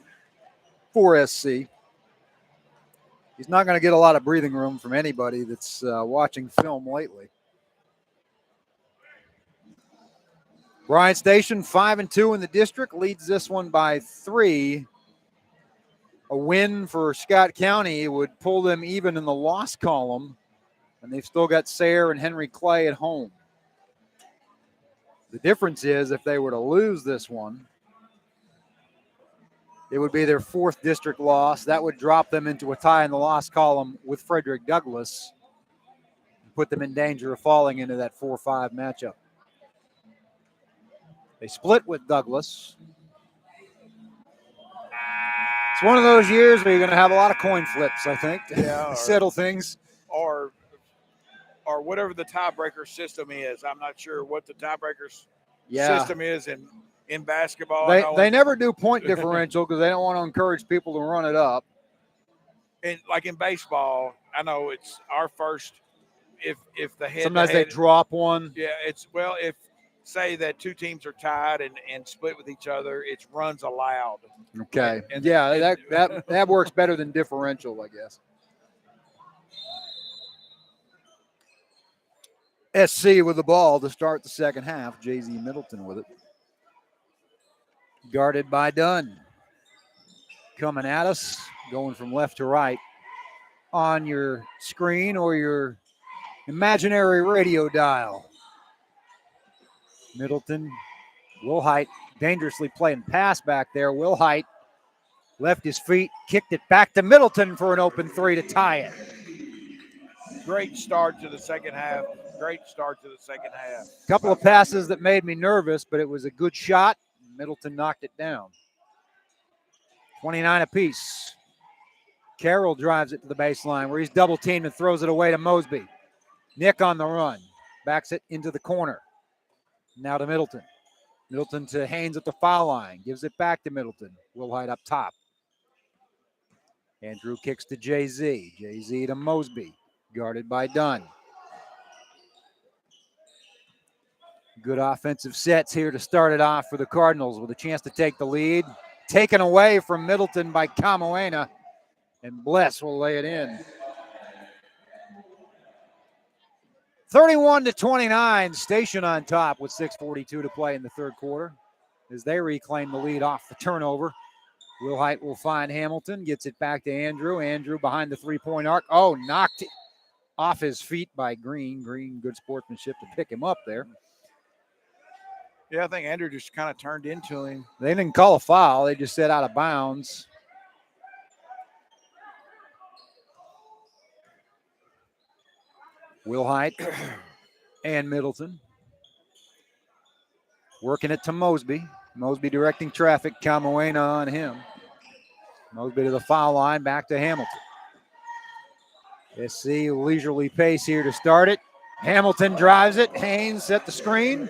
for SC. He's not going to get a lot of breathing room from anybody that's watching film lately. Bryant Station 5-2 in the district, leads this one by 3. A win for Scott County would pull them even in the loss column, and they've still got Sayre and Henry Clay at home. The difference is if they were to lose this one, it would be their 4th district loss. That would drop them into a tie in the loss column with Frederick Douglass and put them in danger of falling into that 4-5 matchup. They split with Douglass. It's one of those years where you're going to have a lot of coin flips, I think, to settle things. Or whatever the tiebreaker system is. I'm not sure what the tiebreaker system is in basketball. They never do point differential because they don't want to encourage people to run it up. And like in baseball, I know it's our first. If the head sometimes they drop one. Yeah, if say that 2 teams are tied and split with each other, it's runs allowed. Okay. That works better than differential, I guess. SC with the ball to start the second half. JZ Middleton with it. Guarded by Dunn. Coming at us, going from left to right on your screen or your imaginary radio dial. Middleton, Wilhey dangerously playing pass back there. Wilhey left his feet, kicked it back to Middleton for an open 3 to tie it. Great start to the second half. Couple of passes that made me nervous, but it was a good shot. Middleton knocked it down. 29 apiece. Carroll drives it to the baseline where he's double teamed and throws it away to Mosby. Nick on the run. Backs it into the corner. Now to Middleton. Middleton to Haynes at the foul line. Gives it back to Middleton. Wilhey up top. Andrew kicks to JZ. JZ to Mosby. Guarded by Dunn. Good offensive sets here to start it off for the Cardinals with a chance to take the lead. taken away from Middleton by Camoena, and Bless will lay it in. 31-29, Station on top with 6:42 to play in the third quarter as they reclaim the lead off the turnover. Wilhey will find Hamilton, gets it back to Andrew. Andrew behind the three-point arc. Oh, knocked off his feet by Green. Green, good sportsmanship to pick him up there. Yeah, I think Andrew just kind of turned into him. They didn't call a foul. They just said out of bounds. Wilhey and Middleton. Working it to Mosby. Mosby directing traffic. Camoena on him. Mosby to the foul line. Back to Hamilton. SC leisurely pace here to start it. Hamilton drives it. Haynes set the screen.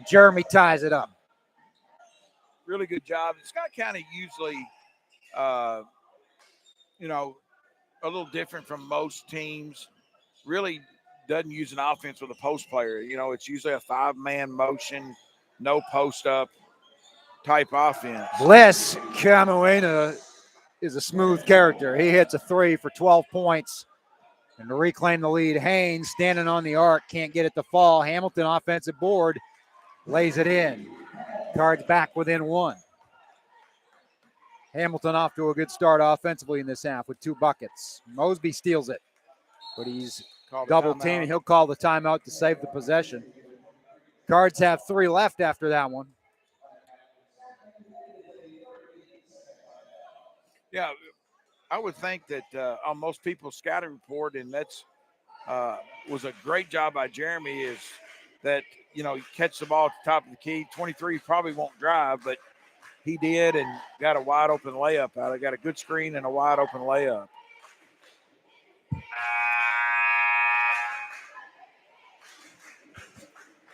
Jeremy ties it up. Really good job. Scott County usually, you know, a little different from most teams. Really doesn't use an offense with a post player. You know, it's usually a 5-man motion, no post up type offense. Bless Camoena is a smooth character. He hits a three for 12 points. And to reclaim the lead, Haynes standing on the arc, can't get it to fall. Hamilton offensive board, lays it in. Cards back within one. Hamilton off to a good start offensively in this half with 2 buckets. Mosby steals it, but he's double teamed. He'll call the timeout to save the possession. Cards have 3 left after that one. Yeah, I would think that on most people's scouting report, and that's was a great job by Jeremy, is that, you know, you catch the ball at the top of the key. 23 probably won't drive, but he did and got a wide open layup out. I got a good screen and a wide open layup.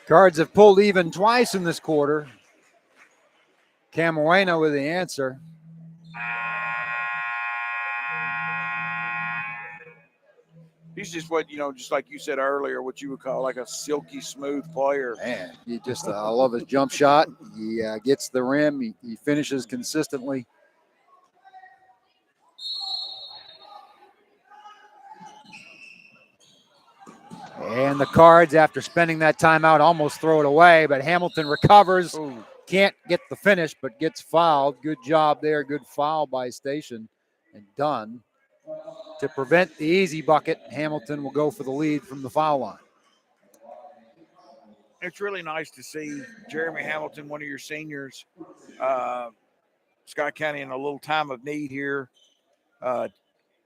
Cards have pulled even twice in this quarter. Camoena with the answer. He's just what, you know, just like you said earlier, what you would call like a silky smooth player. Man, he just, I love his jump shot. He gets the rim. He finishes consistently. And the Cards, after spending that timeout, almost throw it away, but Hamilton recovers. Ooh. Can't get the finish, but gets fouled. Good job there. Good foul by Station and Dunn. To prevent the easy bucket, Hamilton will go for the lead from the foul line. It's really nice to see Jeremy Hamilton, one of your seniors, Scott County in a little time of need here,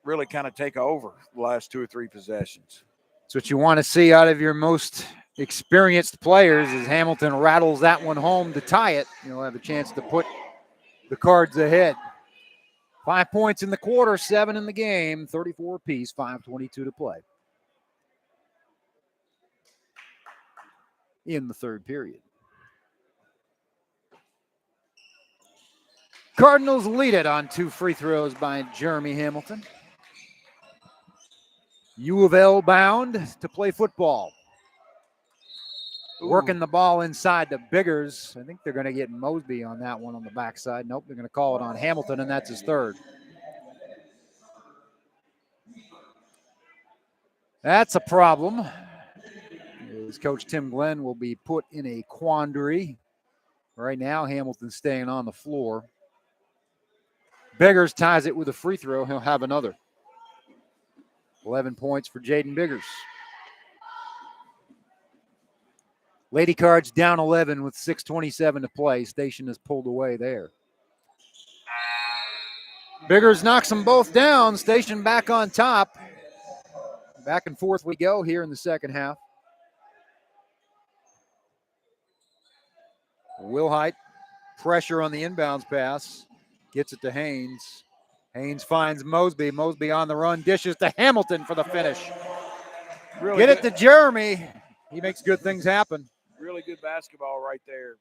really kind of take over the last 2 or 3 possessions. That's what you want to see out of your most experienced players, as Hamilton rattles that one home to tie it. You'll have a chance to put the Cards ahead. 5 points in the quarter, 7 in the game, 34 apiece, 5:22 to play in the third period. Cardinals lead it on 2 free throws by Jeremy Hamilton. U of L bound to play football. Ooh. Working the ball inside to Biggers. I think they're going to get Mosby on that one on the backside. Nope, they're going to call it on Hamilton, and that's his third. That's a problem. As Coach Tim Glenn will be put in a quandary. Right now, Hamilton's staying on the floor. Biggers ties it with a free throw. He'll have another. 11 points for Jaden Biggers. Lady Cards down 11 with 6:27 to play. Station is pulled away there. Biggers knocks them both down. Station back on top. Back and forth we go here in the second half. Wilhey, pressure on the inbounds pass. Gets it to Haynes. Haynes finds Mosby. Mosby on the run. Dishes to Hamilton for the finish. Really Get good. it to Jeremy. He makes good things happen. Really good basketball right there.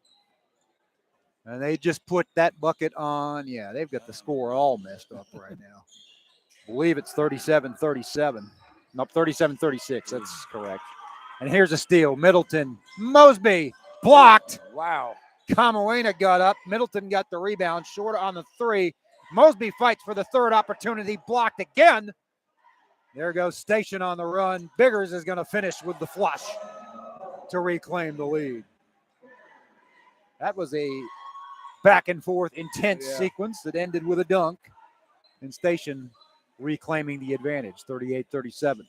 And they just put that bucket on. Yeah, they've got the score all messed up right now. I believe it's 37-37. Nope, 37-36. That's correct. And here's a steal. Middleton. Mosby blocked. Wow. Kamoena got up. Middleton got the rebound. Short on the three. Mosby fights for the third opportunity. Blocked again. There goes Station on the run. Biggers is going to finish with the flush to reclaim the lead. That was a back and forth intense sequence that ended with a dunk. And Station reclaiming the advantage, 38-37.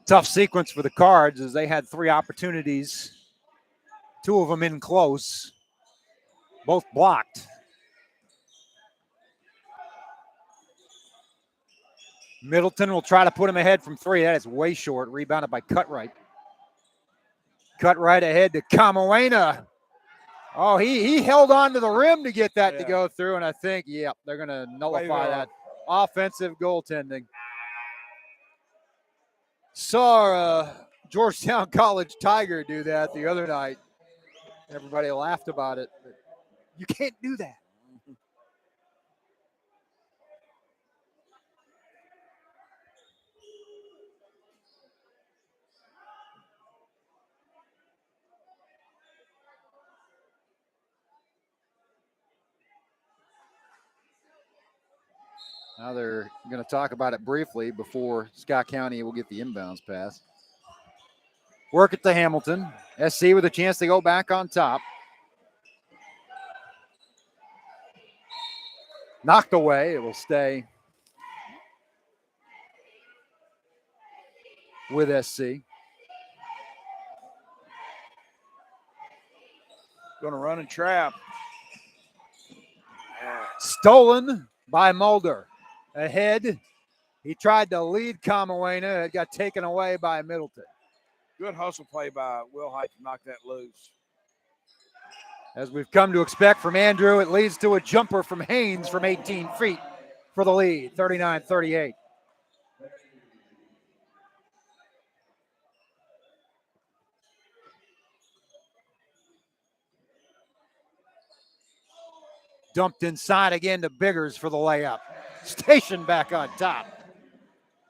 Tough sequence for the Cards as they had three opportunities, two of them in close, both blocked. Middleton will try to put him ahead from three. That is way short. Rebounded by Cutright. Cutright ahead to Kamoena. Oh, he held on to the rim to get that to go through, and I think, they're going to nullify that. Offensive goaltending. Saw Georgetown College Tiger do that the other night. Everybody laughed about it. But you can't do that. Now they're going to talk about it briefly before Scott County will get the inbounds pass. Work it to Hamilton. SC with a chance to go back on top. Knocked away. It will stay with SC. Going to run and trap. Stolen by Mulder. Ahead. He tried to lead Kamoena. It got taken away by Middleton. Good hustle play by Wilhey to knock that loose. As we've come to expect from Andrew, it leads to a jumper from Haynes from 18 feet for the lead, 39-38. Dumped inside again to Biggers for the layup. Station back on top.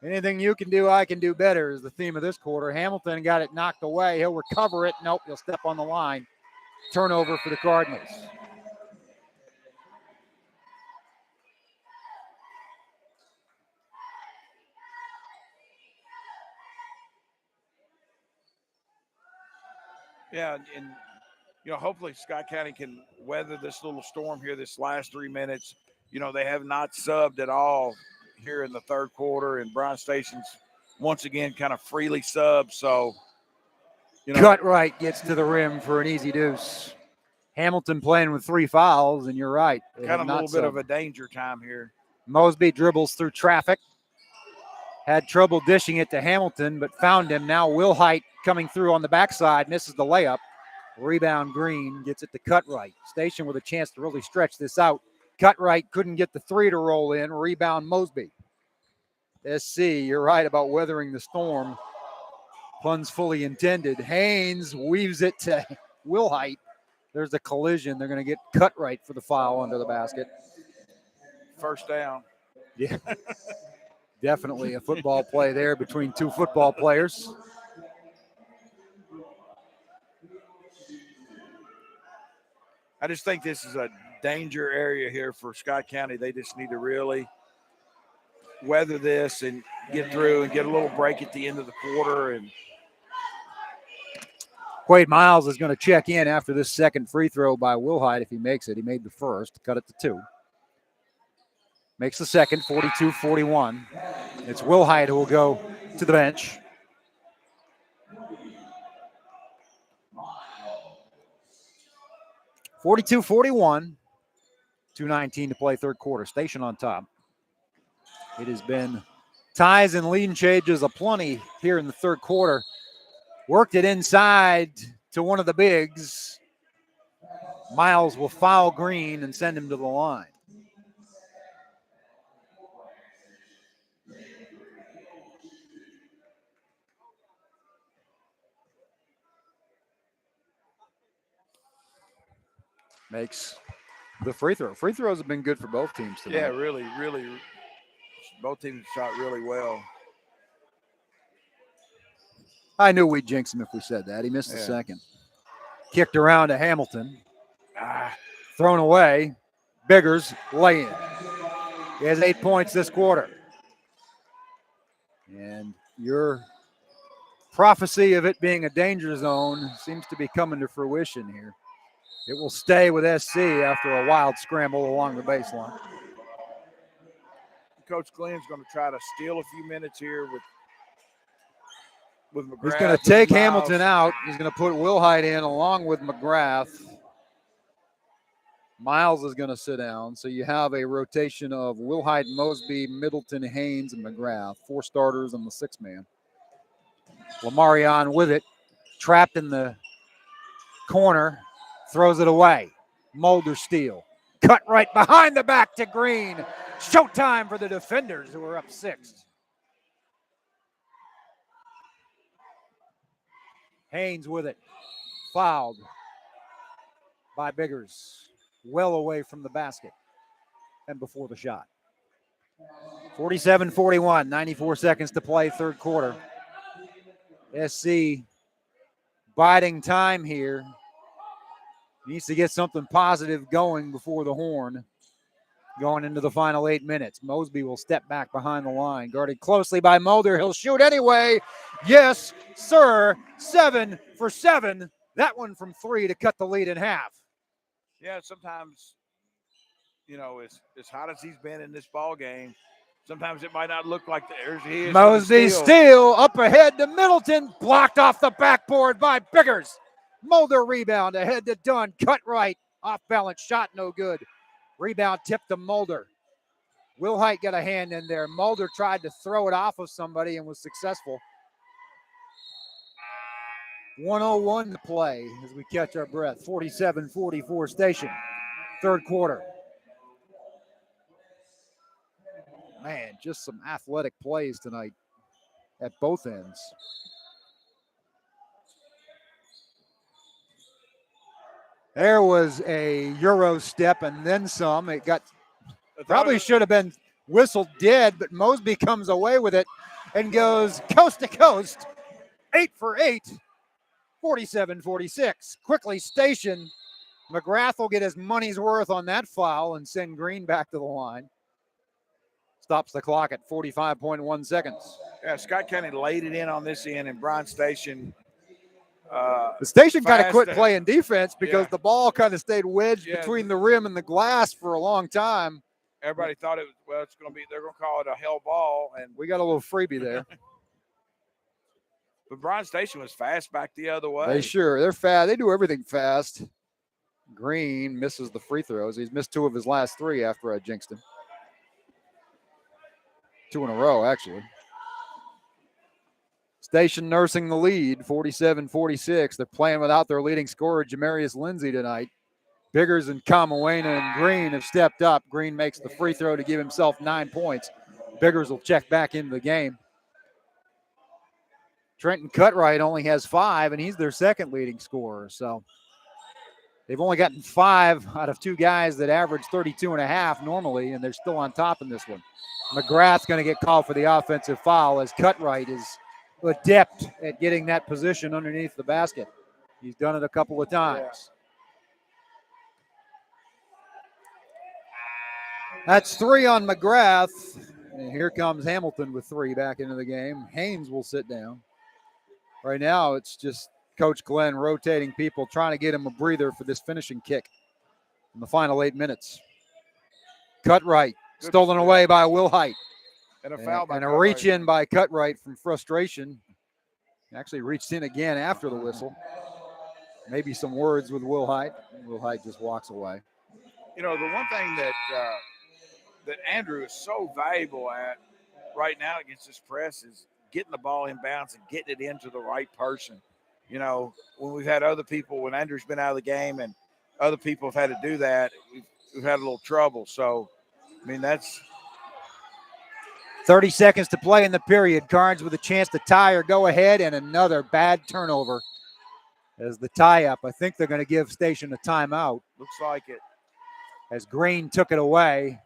Anything you can do, I can do better is the theme of this quarter. Hamilton got it knocked away. He'll recover it. Nope, he'll step on the line. Turnover for the Cardinals. Yeah, and hopefully Scott County can weather this little storm here this last 3 minutes. They have not subbed at all here in the third quarter, and Bryan Station's once again kind of freely subbed. So, Cutright gets to the rim for an easy deuce. Hamilton playing with 3 fouls, and you're right. Kind of a little bit of a danger time here. Mosby dribbles through traffic. Had trouble dishing it to Hamilton, but found him. Now Wilhey coming through on the backside, misses the layup. Rebound Green, gets it to Cutright. Station with a chance to really stretch this out. Cutright couldn't get the three to roll in. Rebound Mosby. SC, you're right about weathering the storm. Pun's fully intended. Haynes weaves it to Wilhey. There's a collision. They're going to get Cutright for the foul under the basket. First down. Yeah. Definitely a football play there between two football players. I just think this is a danger area here for Scott County. They just need to really weather this and get through and get a little break at the end of the quarter. And Quade Miles is going to check in after this second free throw by Wilhey if he makes it. He made the first, cut it to 2. Makes the second, 42-41. It's Wilhey who will go to the bench. (42-41). 2:19 to play third quarter. Station on top. It has been ties and lead changes aplenty here in the third quarter. Worked it inside to one of the bigs. Miles will foul Green and send him to the line. Makes the free throw. Free throws have been good for both teams tonight. Yeah, really. Both teams shot really well. I knew we'd jinx him if we said that. He missed the second. Kicked around to Hamilton. Thrown away. Biggers lay in. He has 8 points this quarter. And your prophecy of it being a danger zone seems to be coming to fruition here. It will stay with SC after a wild scramble along the baseline. Coach Glenn's going to try to steal a few minutes here with McGrath. He's going to take Hamilton out. He's going to put Wilhey in along with McGrath. Miles is going to sit down. So you have a rotation of Wilhey, Mosby, Middleton, Haynes, and McGrath. 4 starters on the 6-man. Lamarion with it. Trapped in the corner. Throws it away. Mulder steal. Cut right behind the back to Green. Showtime for the defenders who are up 6. Haynes with it. Fouled by Biggers. Well away from the basket and before the shot. 47-41, 94 seconds to play, third quarter. SC biding time here. Needs to get something positive going before the horn. Going into the final 8 minutes. Mosby will step back behind the line. Guarded closely by Mulder. He'll shoot anyway. Yes, sir. 7 for 7. That one from 3 to cut the lead in half. Yeah, sometimes, as hot as he's been in this ball game, sometimes it might not look like there's he is. Mosby steal up ahead to Middleton. Blocked off the backboard by Biggers. Mulder rebound ahead to Dunn. Cut right. Off balance shot, no good. Rebound tipped to Mulder. Wilhey got a hand in there. Mulder tried to throw it off of somebody and was successful. 1:01 to play as we catch our breath. 47-44 station. Third quarter. Man, just some athletic plays tonight at both ends. There was a Euro step and then some. It got probably should have been whistled dead, but Mosby comes away with it and goes coast to coast. 8 for 8, 47-46. Quickly station. McGrath will get his money's worth on that foul and send Green back to the line. Stops the clock at 45.1 seconds. Yeah, Scott County laid it in on this end, and Bryan Station. The station kind of quit playing defense because the ball kind of stayed wedged between the rim and the glass for a long time. Everybody thought it was, they're going to call it a hell ball. And we got a little freebie there. But Bryan Station was fast back the other way. They're fast. They do everything fast. Green misses the free throws. He's missed 2 of his last 3 after I jinxed him. 2 in a row, actually. Station nursing the lead, 47-46. They're playing without their leading scorer, Jamarius Lindsay, tonight. Biggers and Kamawena and Green have stepped up. Green makes the free throw to give himself 9 points. Biggers will check back into the game. Trenton Cutright only has 5, and he's their second leading scorer. So they've only gotten 5 out of 2 guys that average 32.5 normally, and they're still on top in this one. McGrath's going to get called for the offensive foul as Cutright is adept at getting that position underneath the basket. He's done it a couple of times. That's 3 on McGrath. And here comes Hamilton with 3 back into the game. Haynes will sit down. Right now, it's just Coach Glenn rotating people, trying to get him a breather for this finishing kick in the final 8 minutes. Cutright, stolen away by Wilhey. And a foul by and a reach in by Cutright from frustration. Actually reached in again after the whistle. Maybe some words with Wilhey. Wilhey just walks away. The one thing that Andrew is so valuable at right now against this press is getting the ball in bounds and getting it into the right person. When we've had other people, when Andrew's been out of the game and other people have had to do that, we've had a little trouble. So, that's 30 seconds to play in the period. Carnes with a chance to tie or go ahead, and another bad turnover as the tie-up. I think they're going to give Station a timeout. Looks like it. As Green took it away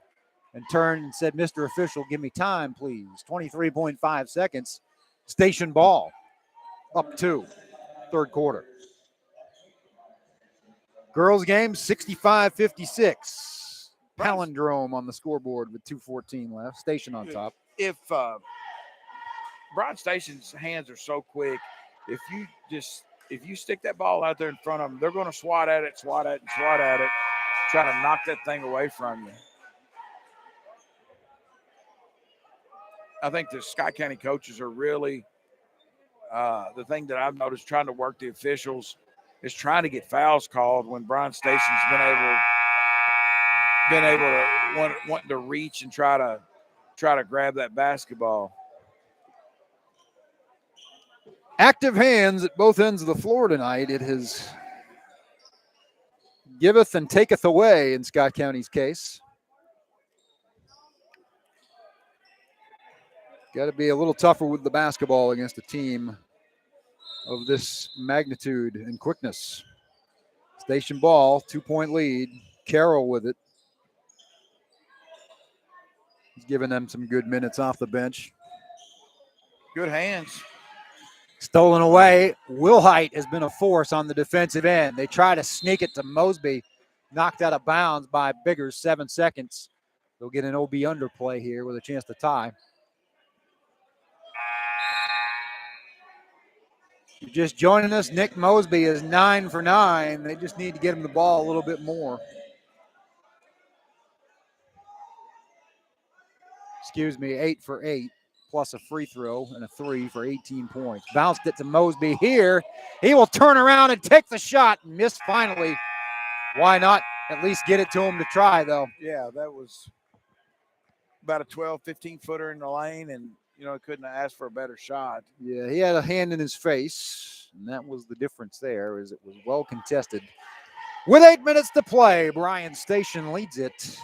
and turned and said, Mr. Official, give me time, please. 23.5 seconds. Station ball. up 2, third quarter. Girls game 65-56. Palindrome on the scoreboard with 2:14 left. Station on top. If Bryan Station's hands are so quick, if you stick that ball out there in front of them, they're going to swat at it, try to knock that thing away from you. I think the Scott County coaches are really the thing that I've noticed trying to work the officials is trying to get fouls called when Bryan Station's been able to wanting to reach and try to grab that basketball. Active hands at both ends of the floor tonight. It has giveth and taketh away in Scott County's case. Got to be a little tougher with the basketball against a team of this magnitude and quickness. Station ball, 2-point lead. Carroll with it. He's giving them some good minutes off the bench. Good hands. Stolen away. Wilhey has been a force on the defensive end. They try to sneak it to Mosby. Knocked out of bounds by Biggers, 7 seconds. They'll get an OB underplay here with a chance to tie. You're just joining us. Nick Mosby is 9 for 9. They just need to get him the ball a little bit more. 8 for 8, plus a free throw and a 3 for 18 points. Bounced it to Mosby here. He will turn around and take the shot. Miss finally. Why not at least get it to him to try, though? Yeah, that was about a 12, 15-footer in the lane, and, couldn't have asked for a better shot. Yeah, he had a hand in his face, and that was the difference there, is it was well contested. With 8 minutes to play, Bryan Station leads it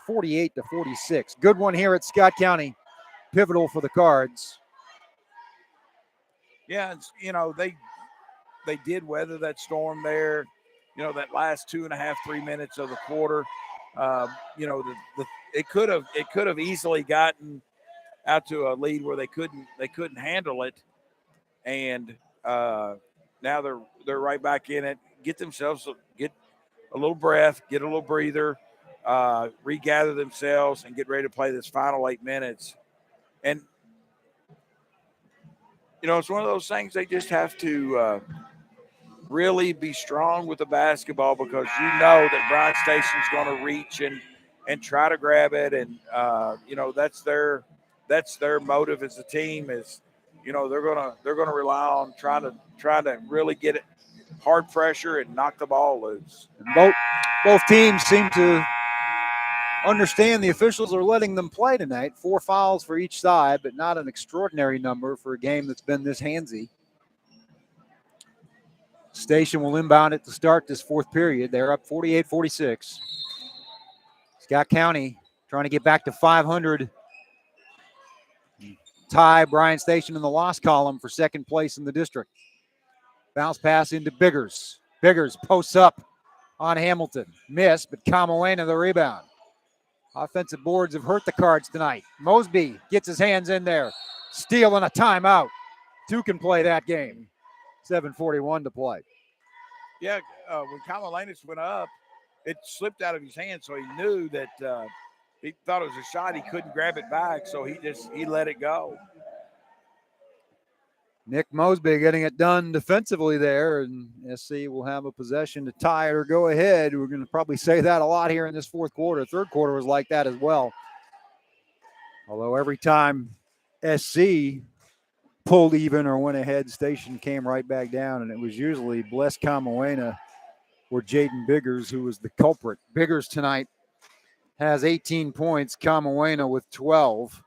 48-46. Good one here at Scott County. Pivotal for the Cards. Yeah, they did weather that storm there. That last 2.5, 3 minutes of the quarter. It could have easily gotten out to a lead where they couldn't handle it, and now they're right back in it. Get a little breath, get a little breather, regather themselves, and get ready to play this final 8 minutes. And it's one of those things they just have to really be strong with the basketball, because that Bryan Station's going to reach and try to grab it, and that's their motive as a team is, they're gonna rely on trying to really get it hard pressure and knock the ball loose. And both teams seem to understand the officials are letting them play tonight. 4 fouls for each side, but not an extraordinary number for a game that's been this handsy. Station will inbound it to start this fourth period. They're up 48-46. Scott County trying to get back to 500. Tie Bryan Station in the loss column for second place in the district. Bounce pass into Biggers. Biggers posts up on Hamilton. Miss, but Kamoena the rebound. Offensive boards have hurt the Cards tonight. Mosby gets his hands in there. Steal and a timeout. 2 can play that game. 7:41 to play. Yeah, when Kamoena went up, it slipped out of his hand, so he knew that he thought it was a shot. He couldn't grab it back, so he let it go. Nick Mosby getting it done defensively there, and SC will have a possession to tie it or go ahead. We're going to probably say that a lot here in this fourth quarter. Third quarter was like that as well. Although every time SC pulled even or went ahead, Station came right back down, and it was usually Bless Kamoena or Jaden Biggers who was the culprit. Biggers tonight has 18 points, Kamoena with 12,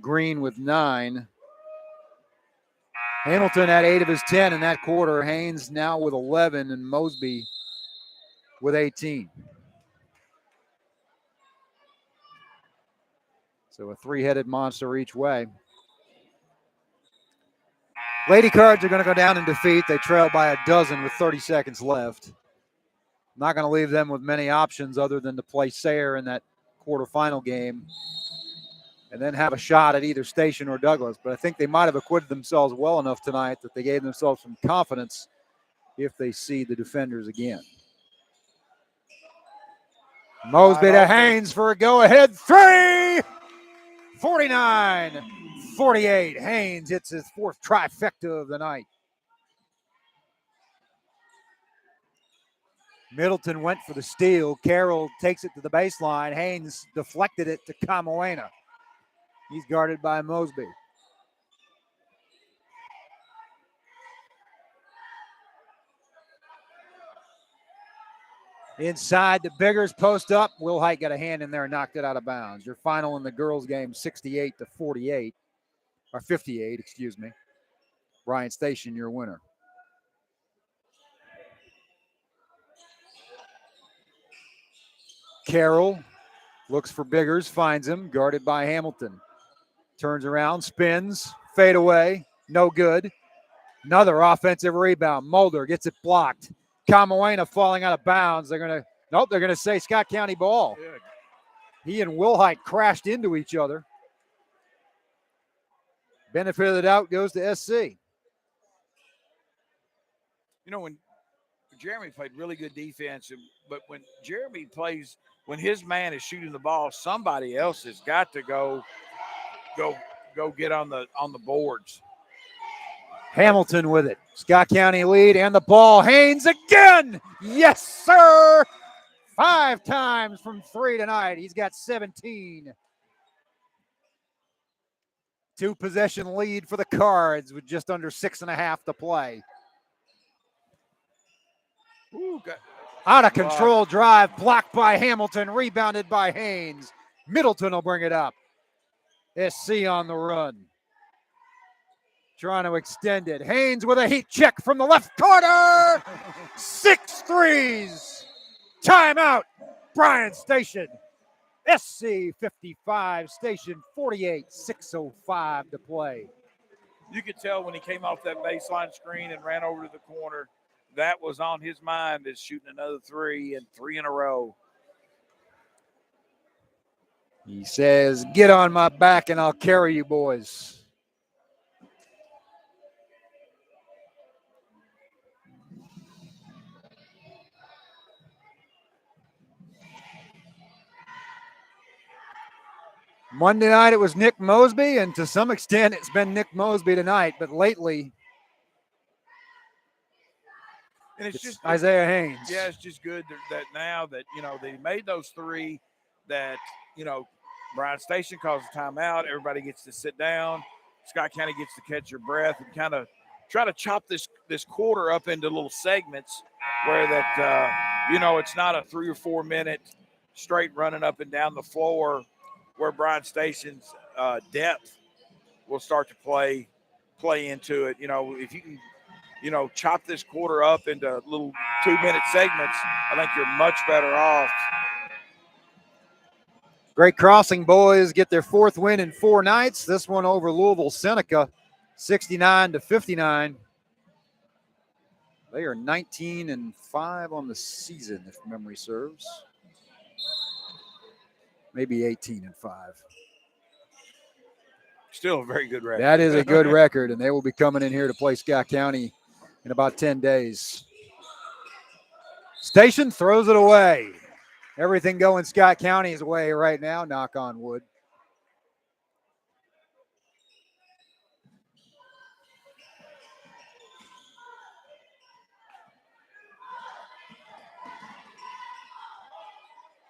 Green with 9. Hamilton had 8 of his 10 in that quarter. Haynes now with 11, and Mosby with 18. So a 3-headed monster each way. Lady Cards are going to go down in defeat. They trail by a dozen with 30 seconds left. Not going to leave them with many options other than to play Sayre in that quarterfinal game and then have a shot at either Station or Douglas. But I think they might have acquitted themselves well enough tonight that they gave themselves some confidence if they see the defenders again. Mosby to Haynes for a go-ahead three. 49-48. Haynes hits his fourth trifecta of the night. Middleton went for the steal. Carroll takes it to the baseline. Haynes deflected it to Camoena. He's guarded by Mosby. Inside the Biggers post up. Wilhey got a hand in there and knocked it out of bounds. Your final in the girls' game, 68-48, or 58, excuse me. Bryant Station, your winner. Carroll looks for Biggers, finds him, guarded by Hamilton. Turns around, spins, fade away, no good. Another offensive rebound. Mulder gets it blocked. Camoena falling out of bounds. They're going to say Scott County ball. Good. He and Wilhey crashed into each other. Benefit of the doubt goes to SC. You know, when Jeremy played really good defense, but when Jeremy plays, when his man is shooting the ball, somebody else has got to go get on the boards. Hamilton with it. Scott County lead and the ball. Haynes again. Yes, sir. 5 times from 3 tonight. He's got 17. 2-possession lead for the Cards with just under 6.5 to play. Ooh, out of control drive, blocked by Hamilton, rebounded by Haynes. Middleton will bring it up. SC on the run. Trying to extend it. Haynes with a heat check from the left corner. 6 threes. Timeout. Bryan Station. SC 55, Station 48, 6:05 to play. You could tell when he came off that baseline screen and ran over to the corner, that was on his mind, is shooting another 3 and 3 in a row. He says, get on my back and I'll carry you boys. Monday night it was Nick Mosby, and to some extent it's been Nick Mosby tonight, but lately and it's just Isaiah Haynes. Yeah, it's just good that now that, they made those 3, that, Bryan Station calls a timeout. Everybody gets to sit down. Scott County gets to catch your breath and kind of try to chop this quarter up into little segments where that, it's not a 3 or 4 minute straight running up and down the floor, where Bryan Station's depth will start to play into it. If you can, chop this quarter up into little 2-minute segments, I think you're much better off. Great Crossing boys get their 4th win in 4 nights. This one over Louisville Seneca, 69-59. They are 19-5 on the season, if memory serves. Maybe 18-5. Still a very good record. That is a good record, and they will be coming in here to play Scott County in about 10 days. Station throws it away. Everything going Scott County's way right now, knock on wood.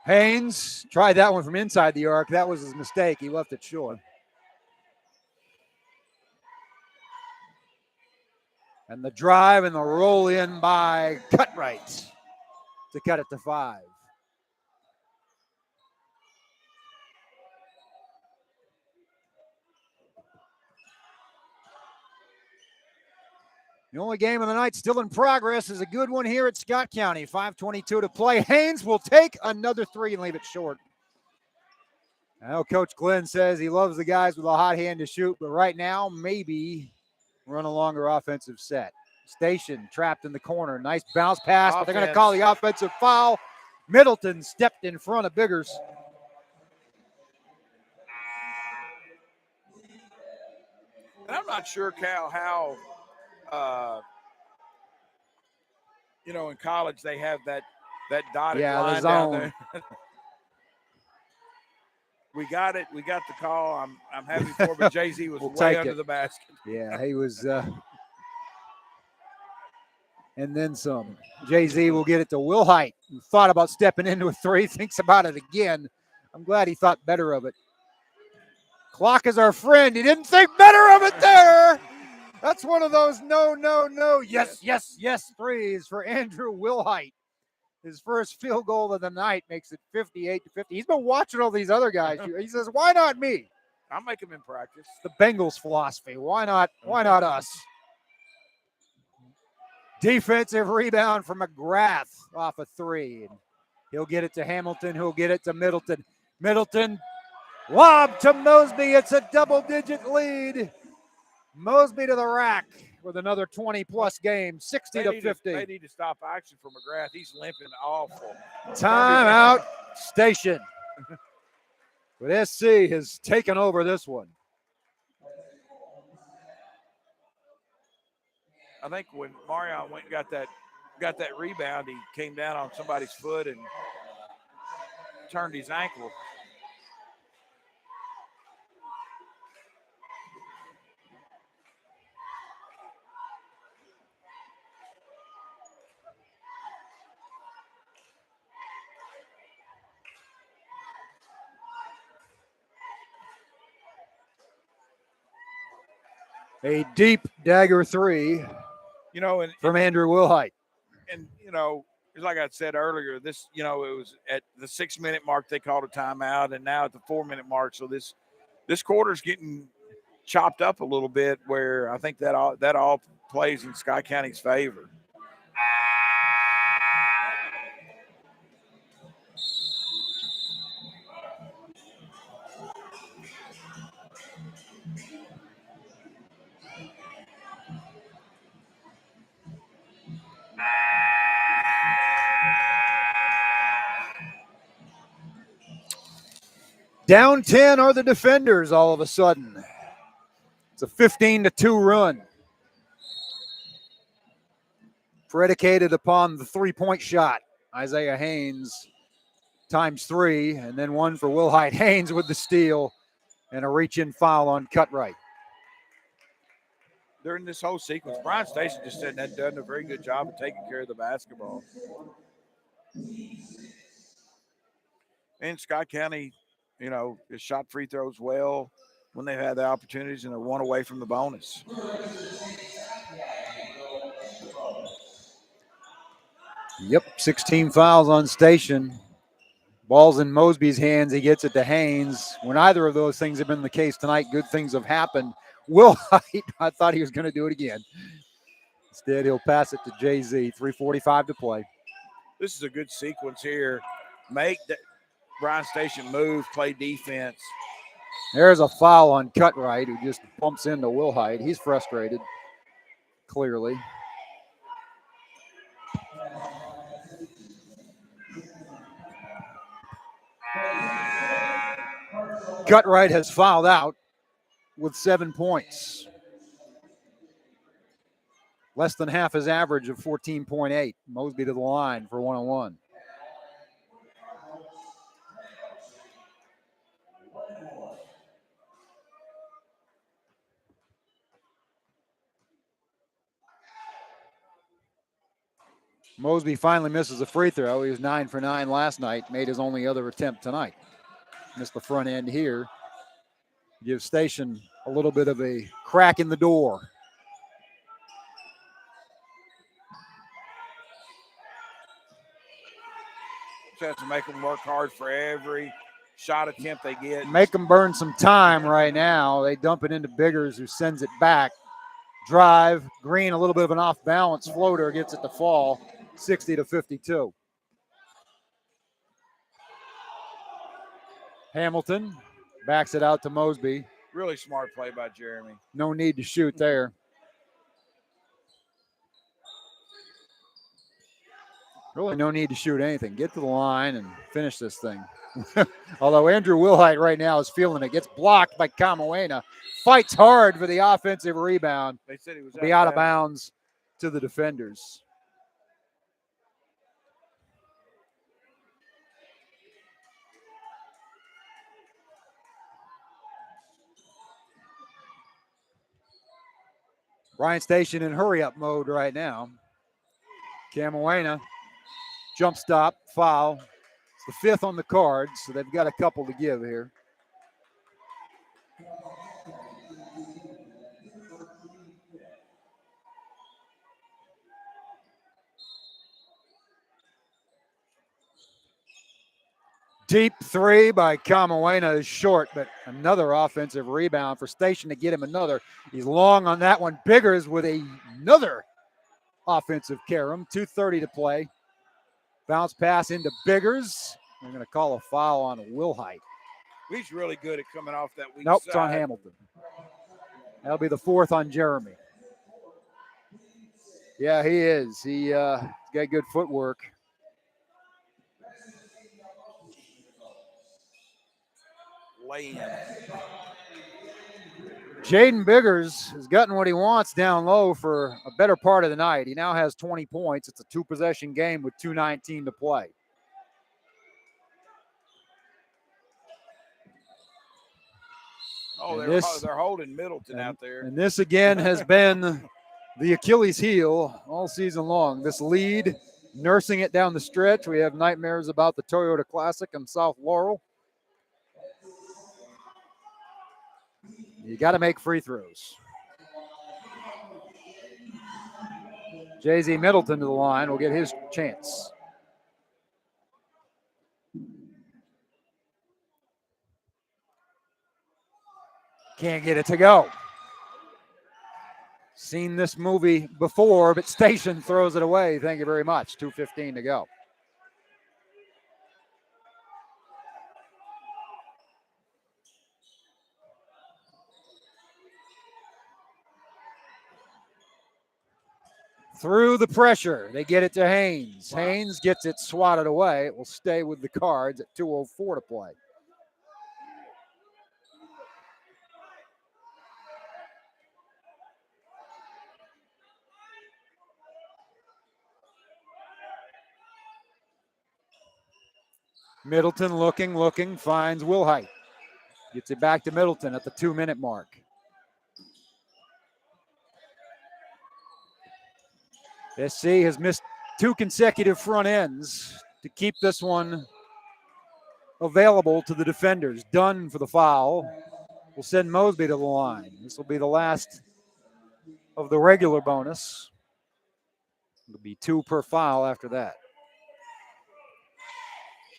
Haynes tried that one from inside the arc. That was his mistake. He left it short. And the drive and the roll in by Cutright to cut it to 5. The only game of the night still in progress is a good one here at Scott County. 5:22 to play. Haynes will take another 3 and leave it short. I know Coach Glenn says he loves the guys with a hot hand to shoot, but right now, maybe run a longer offensive set. Station trapped in the corner. Nice bounce pass, but they're going to call the offensive foul. Middleton stepped in front of Biggers. And I'm not sure, Cal, how in college they have that dotted line the down zone. there. We got it. We got the call. I'm happy for it, but Jay-Z was We'll way take under it. the basket. Yeah, he was. And then some. Jay-Z will get it to Wilhey, who thought about stepping into a three, thinks about it again. I'm glad he thought better of it. Clock is our friend. He didn't think better of it there. That's one of those no, yes threes for Andrew Wilhey. His first field goal of the night makes it 58-50. He's been watching all these other guys. He says, why not me? I'll make him in practice. The Bengals philosophy. Why not us? Defensive rebound from McGrath off a three. And he'll get it to Hamilton, who'll get it to Middleton. Middleton, lob to Mosby. It's a double-digit lead. Mosby to the rack with another 20-plus game, 60-50. They need to stop action for McGrath. He's limping awful. Timeout station. But SC has taken over this one. I think when Marion went and got that rebound, he came down on somebody's foot and turned his ankle. A deep dagger three, from Andrew Wilhey. And, like I said earlier, this, it was at the 6-minute mark they called a timeout, and now at the 4-minute mark. So this quarter's getting chopped up a little bit, where I think that all plays in Scott County's favor. Down 10 are the defenders all of a sudden. It's a 15-2 run. Predicated upon the three-point shot. Isaiah Haynes times three, and then one for Wilhey. Haynes with the steal and a reach-in foul on Cutright. During this whole sequence, Bryan Station just said that done a very good job of taking care of the basketball. And Scott County, has shot free throws well when they've had the opportunities, and they're one away from the bonus. Yep, 16 fouls on Station. Ball's in Mosby's hands. He gets it to Haynes. When either of those things have been the case tonight, good things have happened. Wilhey, I thought he was going to do it again. Instead, he'll pass it to Jay-Z. 3:45 to play. This is a good sequence here. Make Bryan Station move, play defense. There's a foul on Cutright, who just bumps into Wilhey. He's frustrated, clearly. Cutright has fouled out with 7 points. Less than half his average of 14.8. Mosby to the line for 1-on-1. Mosby finally misses a free throw. He was 9 for 9 last night, made his only other attempt tonight. Missed the front end here. Gives Station a little bit of a crack in the door. Just have to make them work hard for every shot attempt they get. Make them burn some time right now. They dump it into Biggers, who sends it back. Drive. Green, a little bit of an off-balance floater, gets it to fall. 60-52. Hamilton backs it out to Mosby. Really smart play by Jeremy. No need to shoot there. Really no need to shoot anything. Get to the line and finish this thing. Although Andrew Wilhey right now is feeling it. Gets blocked by Camoena. Fights hard for the offensive rebound. They said he was Be out of bounds to the defenders. Bryant Station in hurry-up mode right now. Camoena, jump stop, foul. It's the fifth on the card, so they've got a couple to give here. Deep three by Camoena is short, but another offensive rebound for Station to get him another. He's long on that one. Biggers with another offensive carom. 2:30 to play. Bounce pass into Biggers. They're going to call a foul on Wilhey. He's really good at coming off that weak Nope, side. it's on Hamilton. That'll be the fourth on Jeremy. Yeah, he is. He's got good footwork. Lay-in. Jaden Biggers has gotten what he wants down low for a better part of the night. He now has 20 points. It's a two-possession game with 2:19 to play. Oh, they're holding Middleton out there. And this again has been the Achilles heel all season long. This lead, nursing it down the stretch. We have nightmares about the Toyota Classic in South Laurel. You got to make free throws. Jay-Z Middleton to the line will get his chance. Can't get it to go. Seen this movie before, but Station throws it away. Thank you very much. 2:15 to go. Through the pressure, they get it to Haynes. Wow. Haynes gets it swatted away. It will stay with the Cards at 2:04 to play. Middleton looking, finds Wilhey. Gets it back to Middleton at the 2-minute mark. SC has missed 2 consecutive front ends to keep this one available to the defenders. Dunn for the foul. Will send Mosby to the line. This will be the last of the regular bonus. It'll be 2 per foul after that.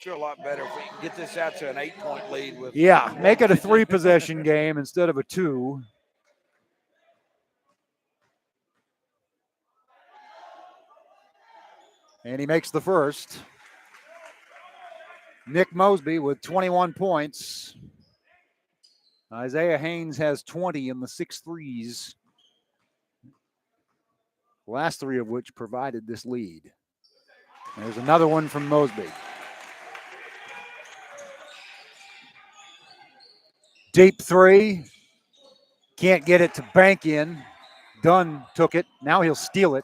Sure, a lot better if we can get this out to an 8-point lead with. Yeah, make it a 3-possession game instead of a 2. And he makes the first. Nick Mosby with 21 points. Isaiah Haynes has 20 in the 6 threes. The last 3 of which provided this lead. There's another one from Mosby. Deep 3. Can't get it to bank in. Dunn took it. Now he'll steal it.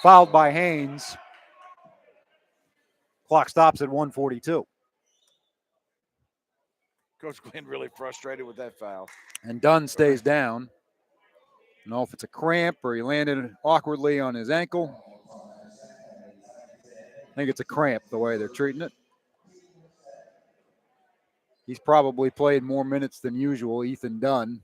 Fouled by Haynes. Clock stops at 1:42. Coach Glenn really frustrated with that foul. And Dunn stays down. I don't know if it's a cramp or he landed awkwardly on his ankle. I think it's a cramp the way they're treating it. He's probably played more minutes than usual, Ethan Dunn.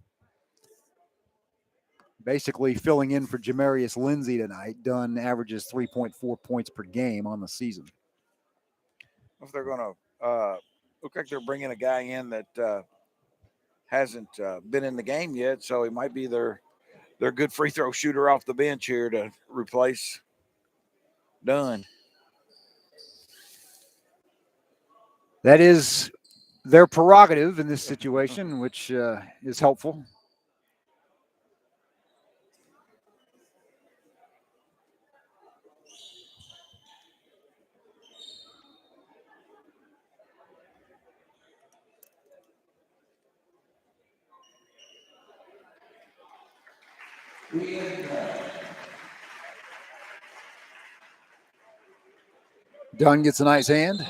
Basically filling in for Jamarius Lindsay tonight. Dunn averages 3.4 points per game on the season. If they're going to look like they're bringing a guy in that hasn't been in the game yet, so he might be their good free throw shooter off the bench here to replace Dunn. That is their prerogative in this situation, which is helpful. Dunn gets a nice hand.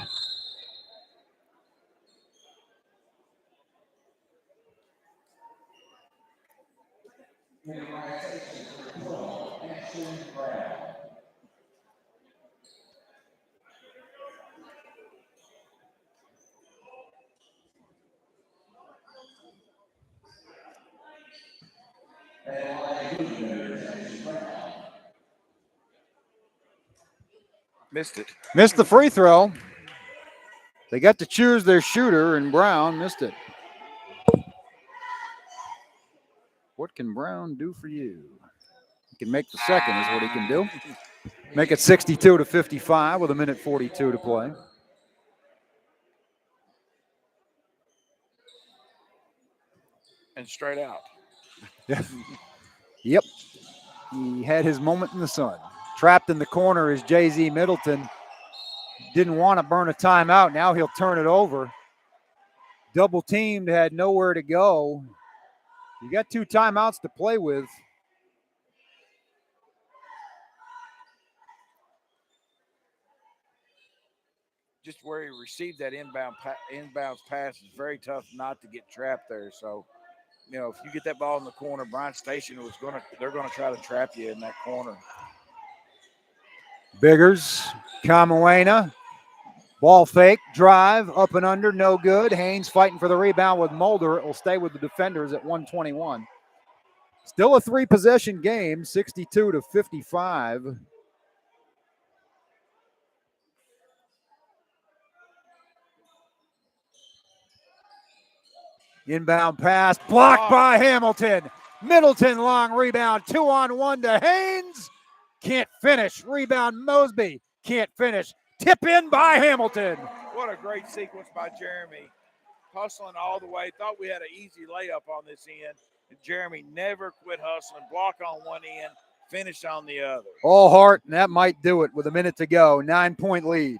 Missed it. Missed the free throw. They got to choose their shooter, and Brown missed it. What can Brown do for you? He can make the second is what he can do. Make it 62-55 with 1:42 to play. And straight out. Yeah. Yep. He had his moment in the sun. Trapped in the corner is J.Z. Middleton. Didn't want to burn a timeout. Now he'll turn it over. Double teamed, had nowhere to go. You got 2 timeouts to play with. Just where he received that inbounds pass is very tough not to get trapped there. So, you know, if you get that ball in the corner, Bryant Station they're gonna try to trap you in that corner. Biggers, Camuena, ball fake, drive, up and under, no good. Haynes fighting for the rebound with Mulder. It will stay with the defenders at 121. Still a 3-possession game, 62-55. Inbound pass, blocked by Hamilton. Middleton, long rebound, 2-on-1 to Haynes. Can't finish. Rebound, Mosby. Can't finish. Tip in by Hamilton. What a great sequence by Jeremy. Hustling all the way. Thought we had an easy layup on this end. And Jeremy never quit hustling. Block on one end, finish on the other. All heart, and that might do it with a minute to go. 9-point lead.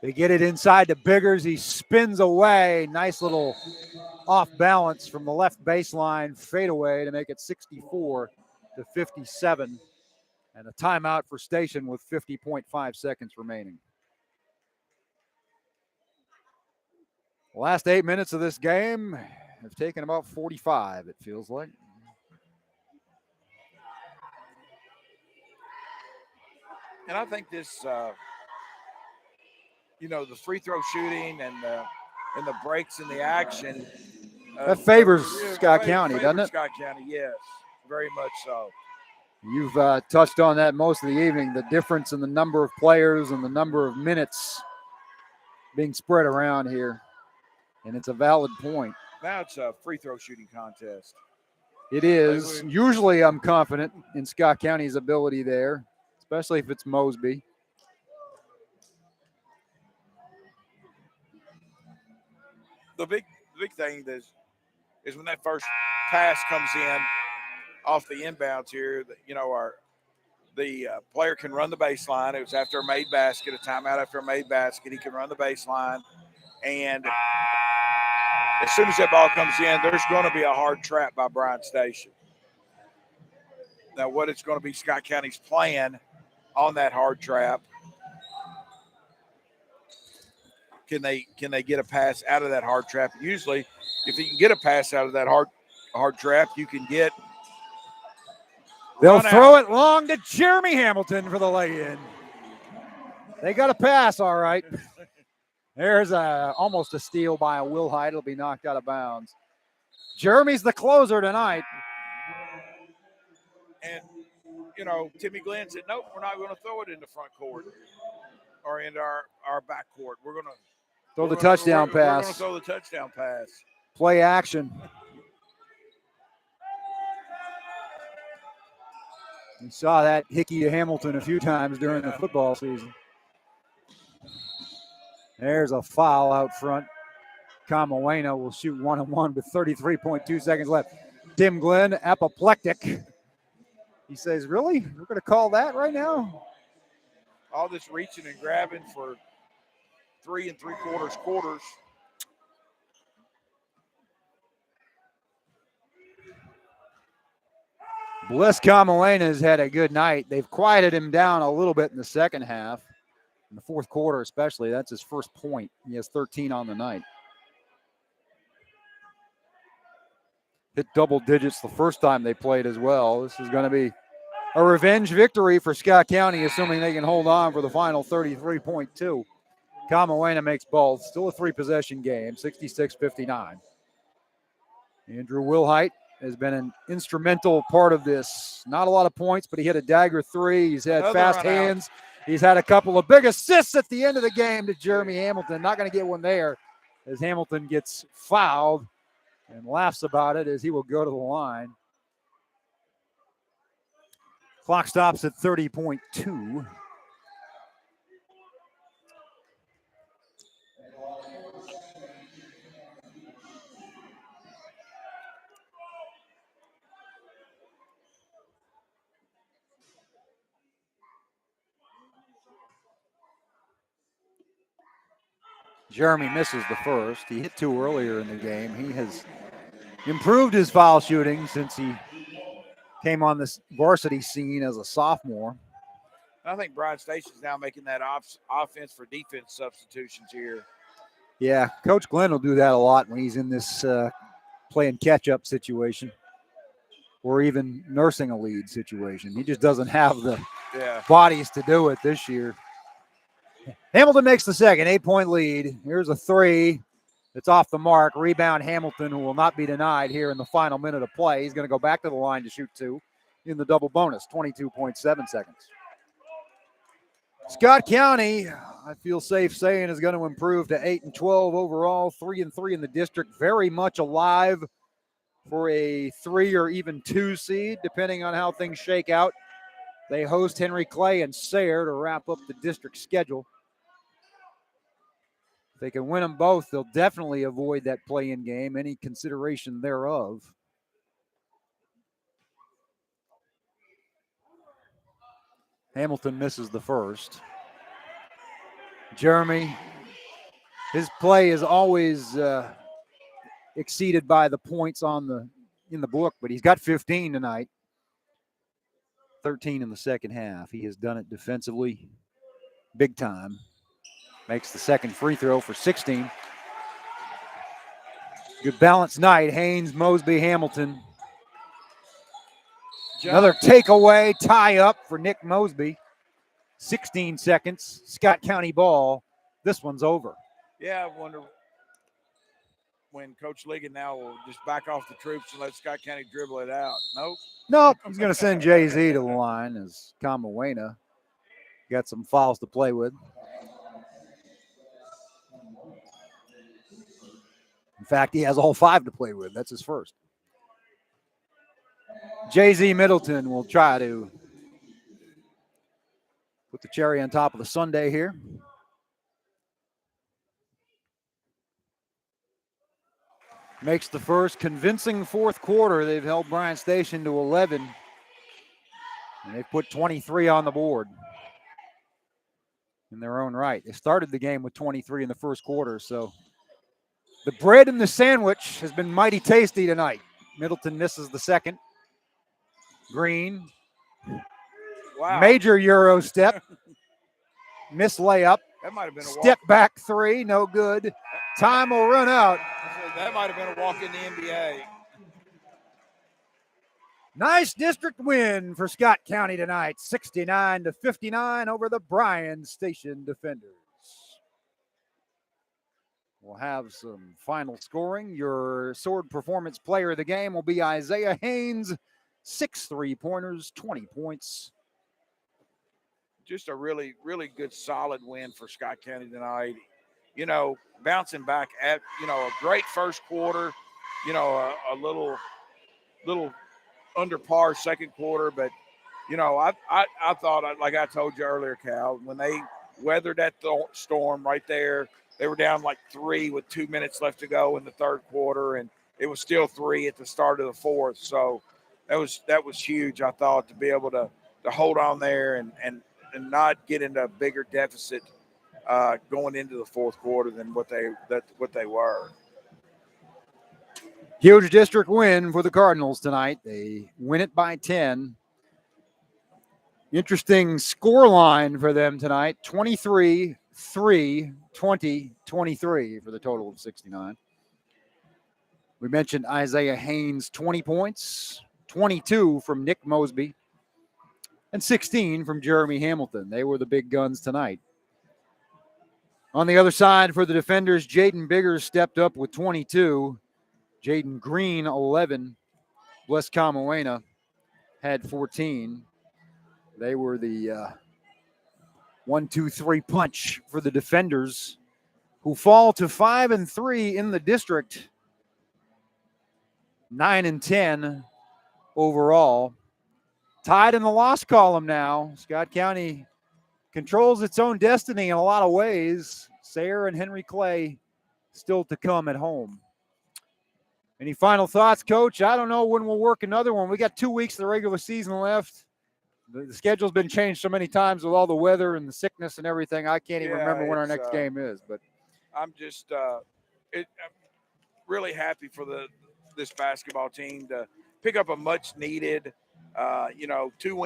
They get it inside to Biggers. He spins away. Nice little off balance from the left baseline fadeaway to make it 64-57. And a timeout for Station with 50.5 seconds remaining. The last 8 minutes of this game have taken about 45, it feels like. And I think this, you know, the free throw shooting and the breaks in the action. That favors Scott County, doesn't it? Scott County, yes, very much so. You've touched on that most of the evening, the difference in the number of players and the number of minutes being spread around here. And it's a valid point. Now it's a free throw shooting contest. It is. Usually I'm confident in Scott County's ability there, especially if it's Mosby. The big thing is when that first pass comes in off the inbounds here, you know, the player can run the baseline. It was after a made basket, a timeout after a made basket. He can run the baseline. And as soon as that ball comes in, there's going to be a hard trap by Bryant Station. Now, what it's going to be Scott County's plan on that hard trap. Can they get a pass out of that hard trap? Usually, if you can get a pass out of that hard trap, you can get. They'll throw it long to Jeremy Hamilton for the lay-in. They got a pass, all right. There's almost a steal by a Wilhey. It'll be knocked out of bounds. Jeremy's the closer tonight. And, you know, Timmy Glenn said, nope, we're not going to throw it in the front court or into our back court. We're going to throw the touchdown pass. We're going to throw the touchdown pass. Play action. We saw that Hickey to Hamilton a few times during the football season. There's a foul out front. Camuena will shoot 1-on-1 with 33.2 seconds left. Tim Glenn, apoplectic. He says, really? We're going to call that right now? All this reaching and grabbing for 3 3/4 quarters. Bliss Kamawena's had a good night. They've quieted him down a little bit in the second half. In the fourth quarter especially, that's his first point. He has 13 on the night. Hit double digits the first time they played as well. This is going to be a revenge victory for Scott County, assuming they can hold on for the final 33.2. Kamawena makes both. Still a three-possession game, 66-59. Andrew Wilhey has been an instrumental part of this. Not a lot of points, but he hit a dagger three. He's had Another fast hands. He's had a couple of big assists at the end of the game to Jeremy Hamilton. Not going to get one there as Hamilton gets fouled and laughs about it as he will go to the line. Clock stops at 30.2. Jeremy misses the first. He hit two earlier in the game. He has improved his foul shooting since he came on this varsity scene as a sophomore. I think Bryan Station's now making that offense for defense substitutions here. Yeah, Coach Glenn will do that a lot when he's in this playing catch-up situation or even nursing a lead situation. He just doesn't have the bodies to do it this year. Hamilton makes the second, 8-point lead. Here's a three. It's off the mark. Rebound Hamilton, who will not be denied here in the final minute of play. He's going to go back to the line to shoot two in the double bonus, 22.7 seconds. Scott County, I feel safe saying, is going to improve to 8-12 overall, 3-3 in the district. Very much alive for a 3 or even 2 seed, depending on how things shake out. They host Henry Clay and Sayre to wrap up the district schedule. If they can win them both, they'll definitely avoid that play-in game, any consideration thereof. Hamilton misses the first. Jeremy, his play is always exceeded by the points in the book, but he's got 15 tonight. 13 in the second half. He has done it defensively big time. Makes the second free throw for 16. Good balanced night. Haynes, Mosby, Hamilton. Another takeaway, tie up for Nick Mosby. 16 seconds. Scott County ball. This one's over. Yeah, I wonder when Coach Ligon now will just back off the troops and let Scott County dribble it out. Nope. He's going to send Jay-Z to the line as Kamawena got some fouls to play with. In fact, he has all 5 to play with. That's his first. Jay-Z Middleton will try to put the cherry on top of the sundae here. Makes the first convincing fourth quarter. They've held Bryant Station to 11. And they've put 23 on the board in their own right. They started the game with 23 in the first quarter, so the bread and the sandwich has been mighty tasty tonight. Middleton misses the second. Green. Wow. Major Euro step. Miss layup. That might have been a step back three, no good. Time will run out. That might have been a walk in the NBA. Nice district win for Scott County tonight, 69-59 over the Bryan Station Defenders. We'll have some final scoring. Your Sword Performance Player of the game will be Isaiah Haynes, 6 3-pointers, 20 points. Just a really, really good, solid win for Scott County tonight. You know, bouncing back at, a great first quarter, a little under par second quarter. But, I thought, like I told you earlier, Cal, when they weathered that storm right there, they were down like 3 with 2 minutes left to go in the third quarter, and it was still 3 at the start of the fourth. So that was huge, I thought, to be able to hold on there and not get into a bigger deficit going into the fourth quarter than what they were. Huge district win for the Cardinals tonight. They win it by 10. Interesting score line for them tonight, 23, 3, 20, 23 for the total of 69. We mentioned Isaiah Haynes, 20 points, 22 from Nick Mosby, and 16 from Jeremy Hamilton. They were the big guns tonight. On the other side for the defenders, Jaden Biggers stepped up with 22. Jaden Green, 11. Bless Kamawena had 14. They were the 1-2-3 punch for the defenders, who fall to 5-3 in the district, 9-10 overall. Tied in the loss column now. Scott County controls its own destiny in a lot of ways. Sayre and Henry Clay still to come at home. Any final thoughts, Coach? I don't know when we'll work another one. We got 2 weeks of the regular season left. The schedule's been changed so many times with all the weather and the sickness and everything. I can't even remember when our next game is. But I'm just I'm really happy for this basketball team to pick up a much needed, 2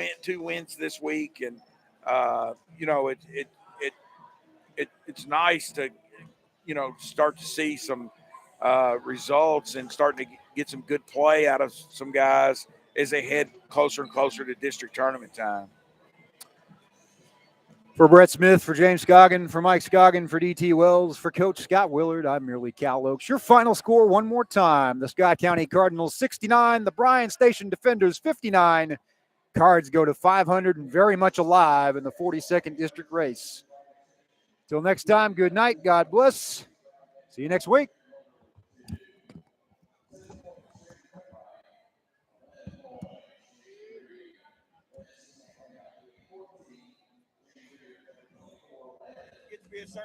wins this week, and it's nice to start to see some results and starting to get some good play out of some guys as they head closer and closer to district tournament time. For Brett Smith, for James Scoggin, for Mike Scoggin, for DT Wells, for Coach Scott Willard, I'm merely Cal Oaks. Your final score one more time. The Scott County Cardinals 69, the Bryan Station Defenders 59. Cards go to 500 and very much alive in the 42nd district race. Till next time, good night. God bless. See you next week. Get to be a